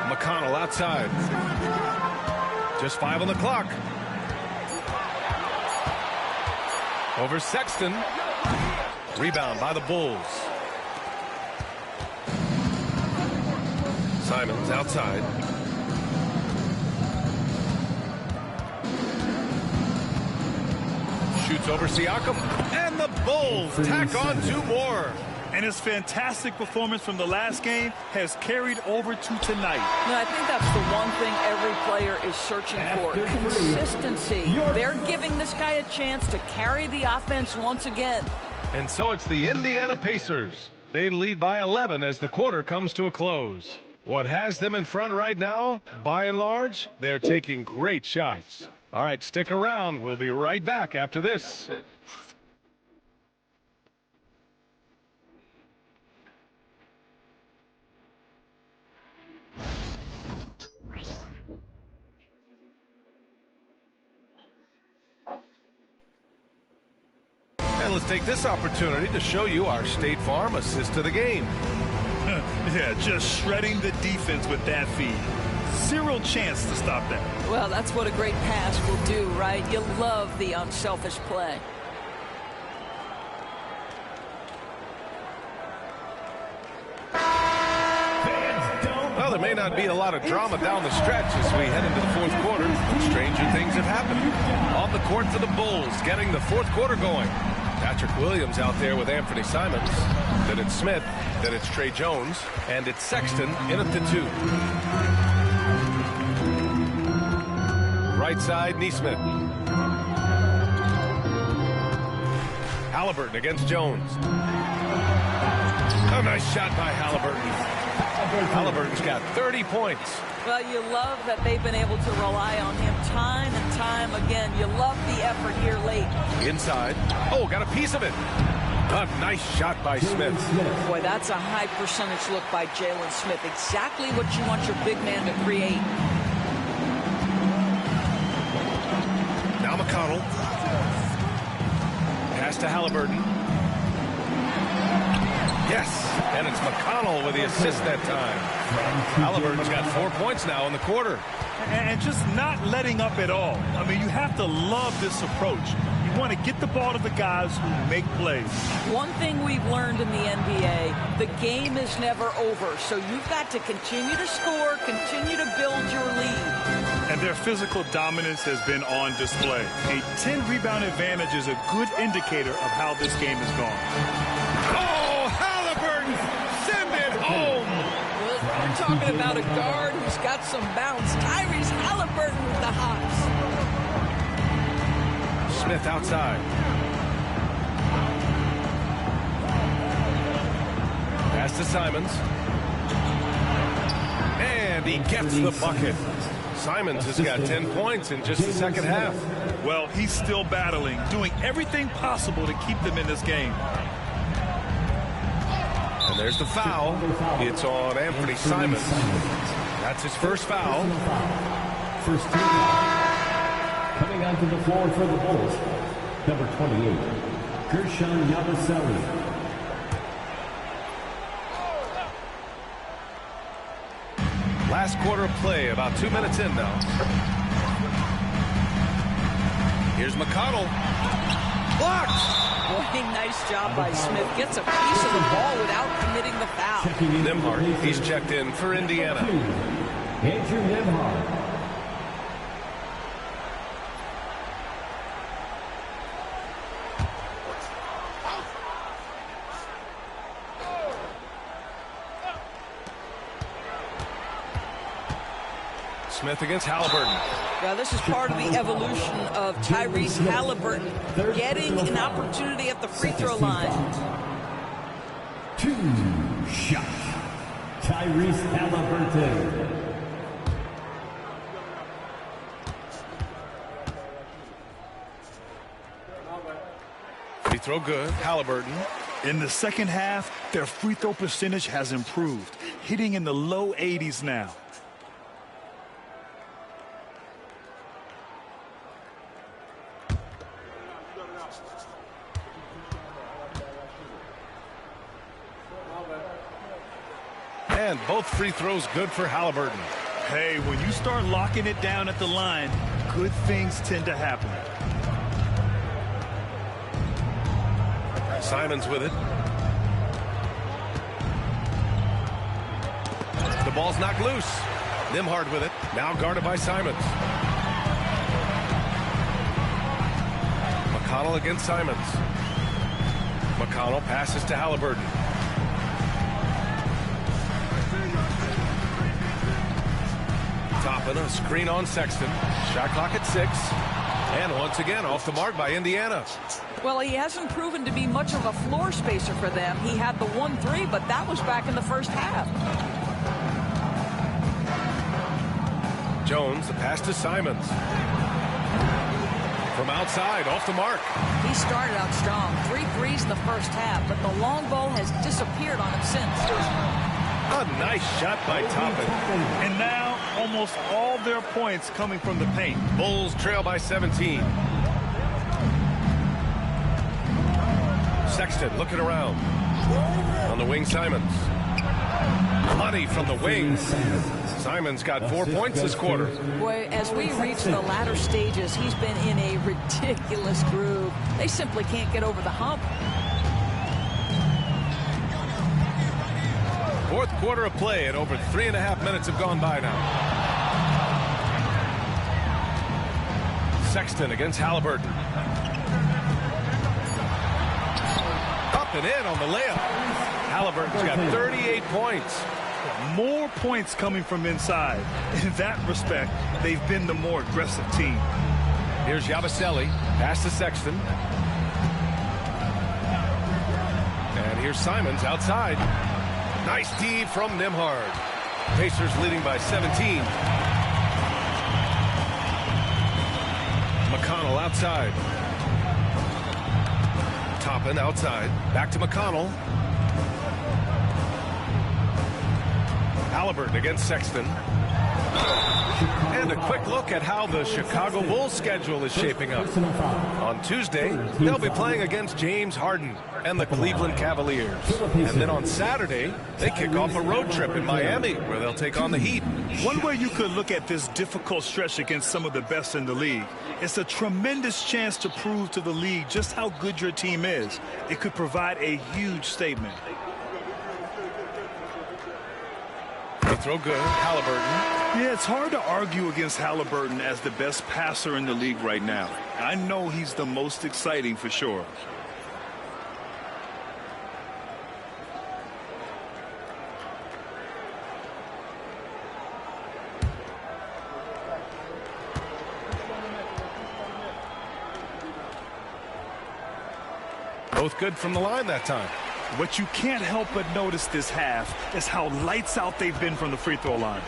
McConnell outside. Just 5 on the clock. Over Sexton. Rebound by the Bulls. Simons outside. Shoots over Siakam. And the Bulls tack on 2 more. And his fantastic performance from the last game has carried over to tonight. No, I think that's the one thing every player is searching for. Consistency. They're giving this guy a chance to carry the offense once again. And so it's the Indiana Pacers. They lead by 11 as the quarter comes to a close. What has them in front right now? By and large, they're taking great shots. All right, stick around. We'll be right back after this. And let's take this opportunity to show you our State Farm assist to the game. Yeah, just shredding the defense with that feed. Zero chance to stop that. Well, that's what a great pass will do, right? You love the unselfish play. Well, there may not be a lot of drama down the stretch as we head into the 4th quarter. Stranger things have happened. On the court for the Bulls, getting the 4th quarter going. Patrick Williams out there with Anthony Simons. Then it's Smith. Then it's Trey Jones. And it's Sexton in at the 2. Right side, Neesmith. Halliburton against Jones. A nice shot by Halliburton. Halliburton's got 30 points. Well, you love that they've been able to rely on him time and time again. You love the effort here late. Inside. Oh, got a piece of it. A nice shot by Smith. Boy, that's a high percentage look by Jalen Smith. Exactly what you want your big man to create. Now McConnell. Pass to Halliburton. Yes, and it's McConnell with the assist that time. Halliburton's got 4 points now in the quarter. And just not letting up at all. I mean, you have to love this approach. You want to get the ball to the guys who make plays. One thing we've learned in the NBA, the game is never over. So you've got to continue to score, continue to build your lead. And their physical dominance has been on display. A 10-rebound advantage is a good indicator of how this game has gone. Oh, Halliburton! Send it home! We're talking about a guard who's got some bounce. Tyrese Halliburton with the hops. Smith outside. Pass to Simons. And he gets the bucket. Simons has got 10 points in just the second half. Well, he's still battling, doing everything possible to keep them in this game. And there's the foul. It's on Anthony Simons. That's his first foul. First team foul. Coming onto the floor for the Bulls, number 28, Gershon Yabusele. Last quarter of play, about 2 minutes in now. Here's McConnell. Blocked! Boy, nice job by Smith. Gets a piece of the ball without committing the foul. Nembhard, he's checked in for Indiana. Andrew Nembhard. Smith against Halliburton. Yeah, this is part of the evolution of Tyrese Halliburton getting an opportunity at the free throw line. 2 shots. Tyrese Halliburton. Free throw good. Halliburton. In the second half, their free throw percentage has improved, hitting in the low 80s now. And both free throws good for Halliburton. Hey, when you start locking it down at the line, good things tend to happen. Simons with it. The ball's knocked loose. Nembhard with it. Now guarded by Simons. McConnell against Simons. McConnell passes to Halliburton. Toppin, a screen on Sexton. Shot clock at 6. And once again off the mark by Indiana. Well, he hasn't proven to be much of a floor spacer for them. He had the 1-3, but that was back in the first half. Jones, the pass to Simons. From outside, off the mark. He started out strong. 3 threes in the first half, but the long ball has disappeared on him since. A nice shot by Toppin. And now, almost all their points coming from the paint. Bulls trail by 17. Sexton looking around. On the wing, Simons. Money from the wing. Simons got 4 points this quarter. Boy, as we reach the latter stages, he's been in a ridiculous groove. They simply can't get over the hump. Fourth quarter of play, and over 3.5 minutes have gone by now. Sexton against Halliburton. Up and in on the layup. Halliburton's got 38 points. More points coming from inside. In that respect, they've been the more aggressive team. Here's Yabusele. Pass to Sexton. And here's Simons outside. Nice D from Nembhard. Pacers leading by 17. McConnell outside. Toppin outside. Back to McConnell. Halliburton against Sexton. And a quick look at how the Chicago Bulls schedule is shaping up. On Tuesday, they'll be playing against James Harden and the Cleveland Cavaliers. And then on Saturday, they kick off a road trip in Miami where they'll take on the Heat. One way you could look at this difficult stretch against some of the best in the league, it's a tremendous chance to prove to the league just how good your team is. It could provide a huge statement. They throw good. Halliburton. Yeah, it's hard to argue against Halliburton as the best passer in the league right now. I know he's the most exciting for sure. Both good from the line that time. What you can't help but notice this half is how lights out they've been from the free throw line.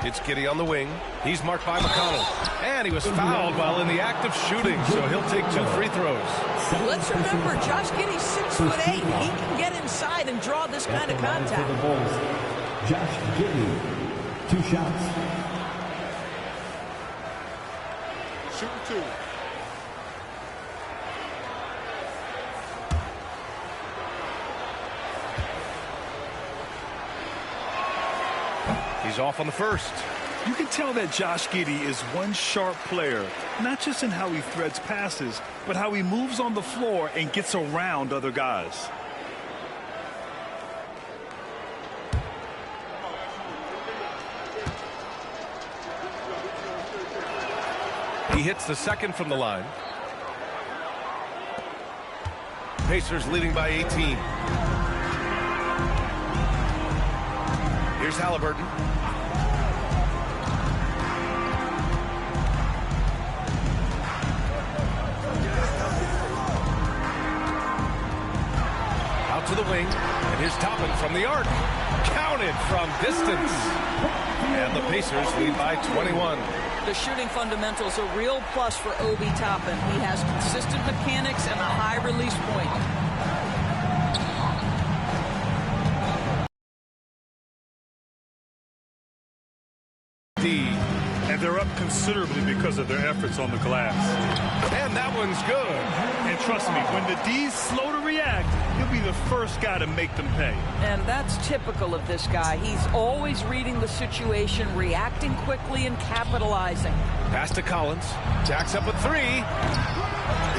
It's Giddey on the wing. He's marked by McConnell. And he was fouled while in the act of shooting, so he'll take 2 free throws. Let's remember, Josh Giddey's 6'8". He can get inside and draw this kind of contact. Josh Giddey, 2 shots. Shooting 2. He's off on the first. You can tell that Josh Giddey is one sharp player, not just in how he threads passes, but how he moves on the floor and gets around other guys. He hits the second from the line. Pacers leading by 18. Here's Halliburton. Out to the wing, and here's Toppin from the arc. Counted from distance. And the Pacers lead by 21. The shooting fundamentals are a real plus for Obi Toppin. He has consistent mechanics and a high release point. And they're up considerably because of their efforts on the glass. And that one's good. And trust me, when the D's slow to react, he'll be the first guy to make them pay. And that's typical of this guy. He's always reading the situation, reacting quickly, and capitalizing. Pass to Collins. Jacks up a three.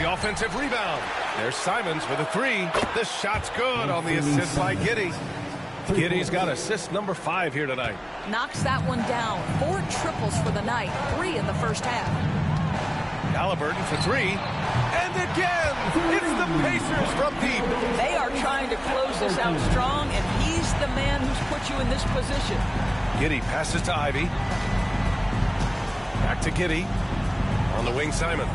The offensive rebound. There's Simons with a three. The shot's good on the assist by Giddey. Giddey's got assist number 5 here tonight. Knocks that one down. 4 triples for the night. 3 in the first half. Halliburton for 3. And again, it's the Pacers from deep. They are trying to close this out strong, and he's the man who's put you in this position. Giddey passes to Ivy. Back to Giddey. On the wing, Simons.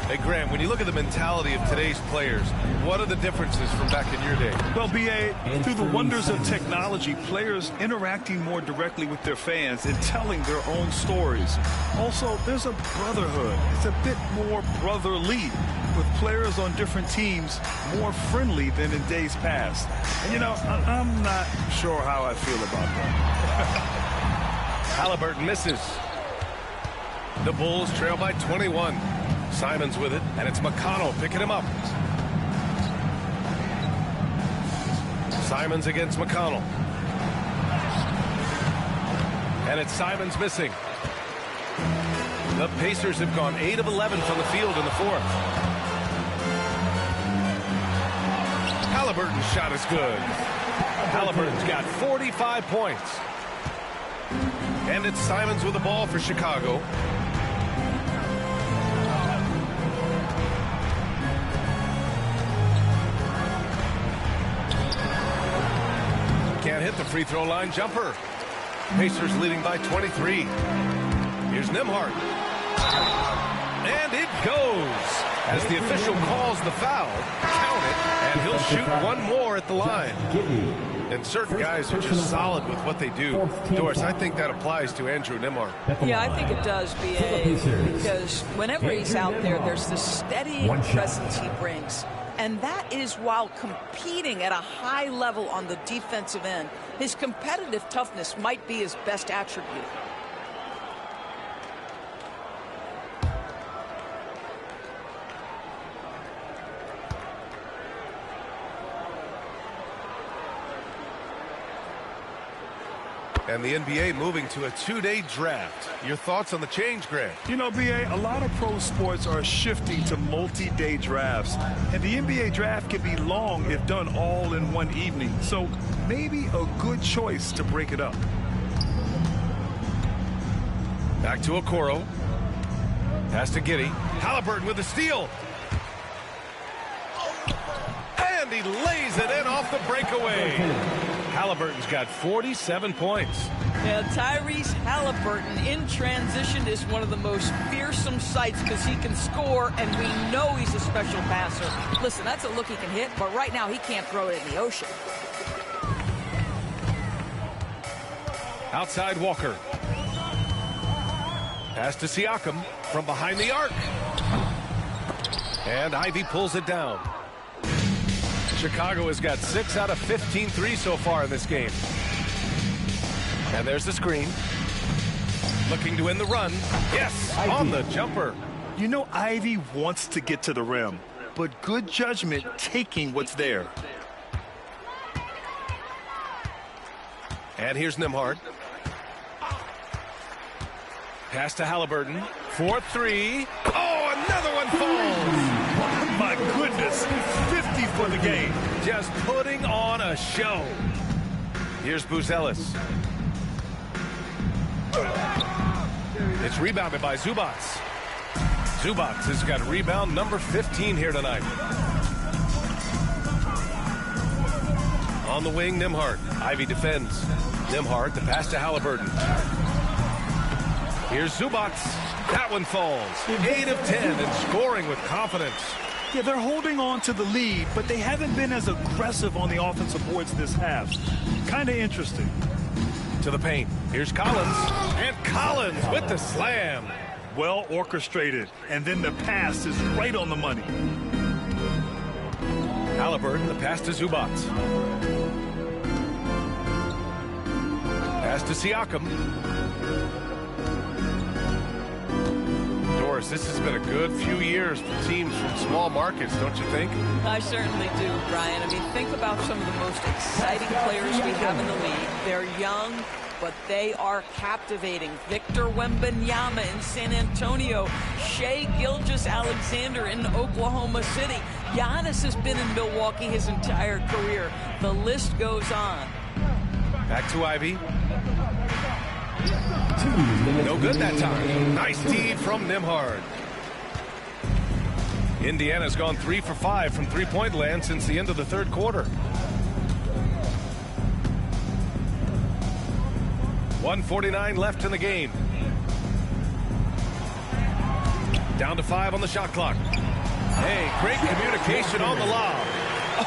Hey, Graham, when you look at the mentality of today's players, what are the differences from back in your day? Well, B.A., through the wonders of technology, players interacting more directly with their fans and telling their own stories. Also, there's a brotherhood. It's a bit more brotherly, with players on different teams more friendly than in days past. And, you know, I'm not sure how I feel about that. Halliburton misses. The Bulls trail by 21. Simons with it, and it's McConnell picking him up. Simons against McConnell. And it's Simons missing. The Pacers have gone 8 of 11 from the field in the 4th. Halliburton's shot is good. Halliburton's got 45 points. And it's Simons with the ball for Chicago. Can't hit the free throw line jumper. Pacers leading by 23. Here's Nembhard. And it goes. As the official calls the foul, count it, and he'll shoot one more at the line. And certain guys are just solid with what they do. Doris, I think that applies to Andrew Nembhard. Yeah, I think it does, B.A., because whenever he's out there, there's this steadying presence he brings. And that is while competing at a high level on the defensive end. His competitive toughness might be his best attribute. And the NBA moving to a 2-day draft. Your thoughts on the change, Greg? You know, B.A., a lot of pro sports are shifting to multi-day drafts. And the NBA draft can be long if done all in one evening. So maybe a good choice to break it up. Back to Okoro. Pass to Giddey. Halliburton with the steal. And he lays it in off the breakaway. Halliburton's got 47 points. Yeah, Tyrese Halliburton in transition is one of the most fearsome sights because he can score, and we know he's a special passer. Listen, that's a look he can hit, but right now he can't throw it in the ocean. Outside Walker. Pass to Siakam from behind the arc. And Ivy pulls it down. Chicago has got 6 out of 15 threes so far in this game. And there's the screen. Looking to win the run. Yes, on the jumper. You know, Ivy wants to get to the rim, but good judgment taking what's there. And here's Nembhard. Pass to Halliburton. 4-3. Oh, another one falls. My goodness, 50 for the game. Just putting on a show. Here's Buzelis. It's rebounded by Zubats. Zubats has got rebound number 15 here tonight. On the wing, Nembhard. Ivy defends. Nembhard, the pass to Halliburton. Here's Zubats. That one falls. 8 of 10 and scoring with confidence. Yeah, they're holding on to the lead, but they haven't been as aggressive on the offensive boards this half. Kind of interesting. To the paint. Here's Collins. And Collins with the slam. Well orchestrated. And then the pass is right on the money. Halliburton, the pass to Zubats. Pass to Siakam. Doris, this has been a good few years for teams from small markets, don't you think? I certainly do, Brian. I mean, think about some of the most exciting players we have in the league. They're young, but they are captivating. Victor Wembanyama in San Antonio. Shai Gilgeous-Alexander in Oklahoma City. Giannis has been in Milwaukee his entire career. The list goes on. Back to Ivy. No good that time. Nice D from Nembhard. Indiana's gone 3 for 5 from three-point land since the end of the third quarter. 1:49 left in the game. Down to 5 on the shot clock. Hey, great communication on the lob.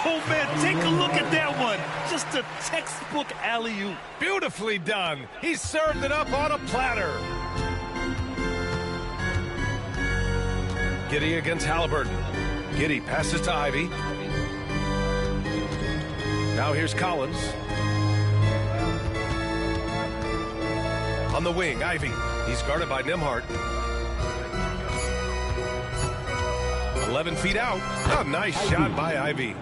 Oh, man, take a look at that one. Just a textbook alley-oop. Beautifully done. He served it up on a platter. Giddey against Halliburton. Giddey passes to Ivy. Now here's Collins. On the wing, Ivy. He's guarded by Nembhard. 11 feet out. A nice shot by Ivy.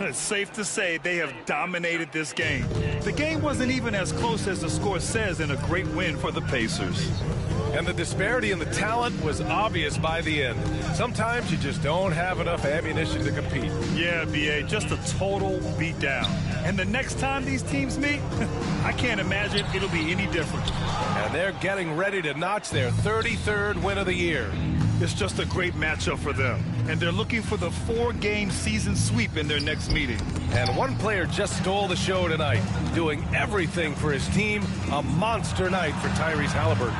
It's safe to say they have dominated this game. The game wasn't even as close as the score says in a great win for the Pacers. And the disparity in the talent was obvious by the end. Sometimes you just don't have enough ammunition to compete. Yeah, B.A., just a total beatdown. And the next time these teams meet, I can't imagine it'll be any different. And they're getting ready to notch their 33rd win of the year. It's just a great matchup for them. And they're looking for the 4-game season sweep in their next meeting. And one player just stole the show tonight, doing everything for his team. A monster night for Tyrese Halliburton.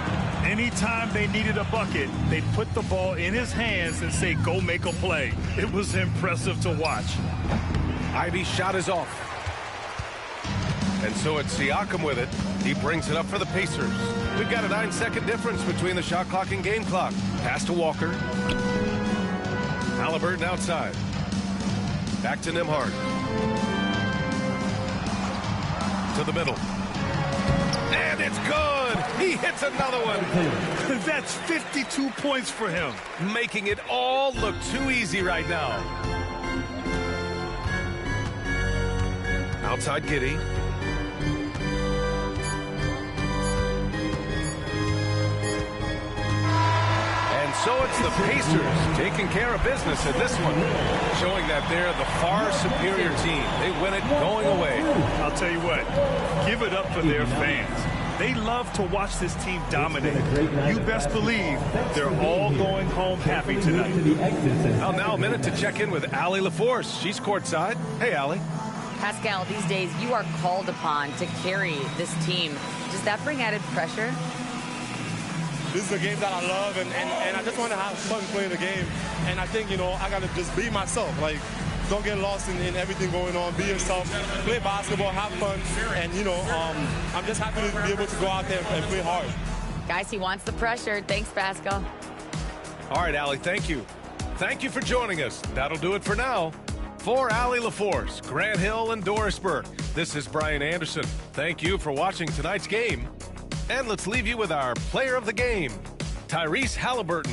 Anytime they needed a bucket, they put the ball in his hands and say, go make a play. It was impressive to watch. Ivy's shot is off. And so it's Siakam with it. He brings it up for the Pacers. We've got a 9-second difference between the shot clock and game clock. Pass to Walker. Halliburton outside. Back to Nembhard. To the middle. And it's good! He hits another one! That's 52 points for him. Making it all look too easy right now. Outside Giddey. So it's the Pacers taking care of business in this one, showing that they're the far superior team. They win it going away. I'll tell you what, give it up for their fans. They love to watch this team dominate. You best believe they're all going home happy tonight. Well, now a minute to check in with Allie LaForce. She's courtside. Hey, Allie. Pascal, these days you are called upon to carry this team. Does that bring added pressure? This is a game that I love, and I just want to have fun playing the game. And I think, I got to just be myself. Like, don't get lost in everything going on. Be yourself. Play basketball, have fun. And, I'm just happy to be able to go out there and play hard. Guys, he wants the pressure. Thanks, Pascal. All right, Allie, thank you. Thank you for joining us. That'll do it for now. For Allie LaForce, Grant Hill, and Doris Burke, this is Brian Anderson. Thank you for watching tonight's game. And let's leave you with our player of the game, Tyrese Halliburton.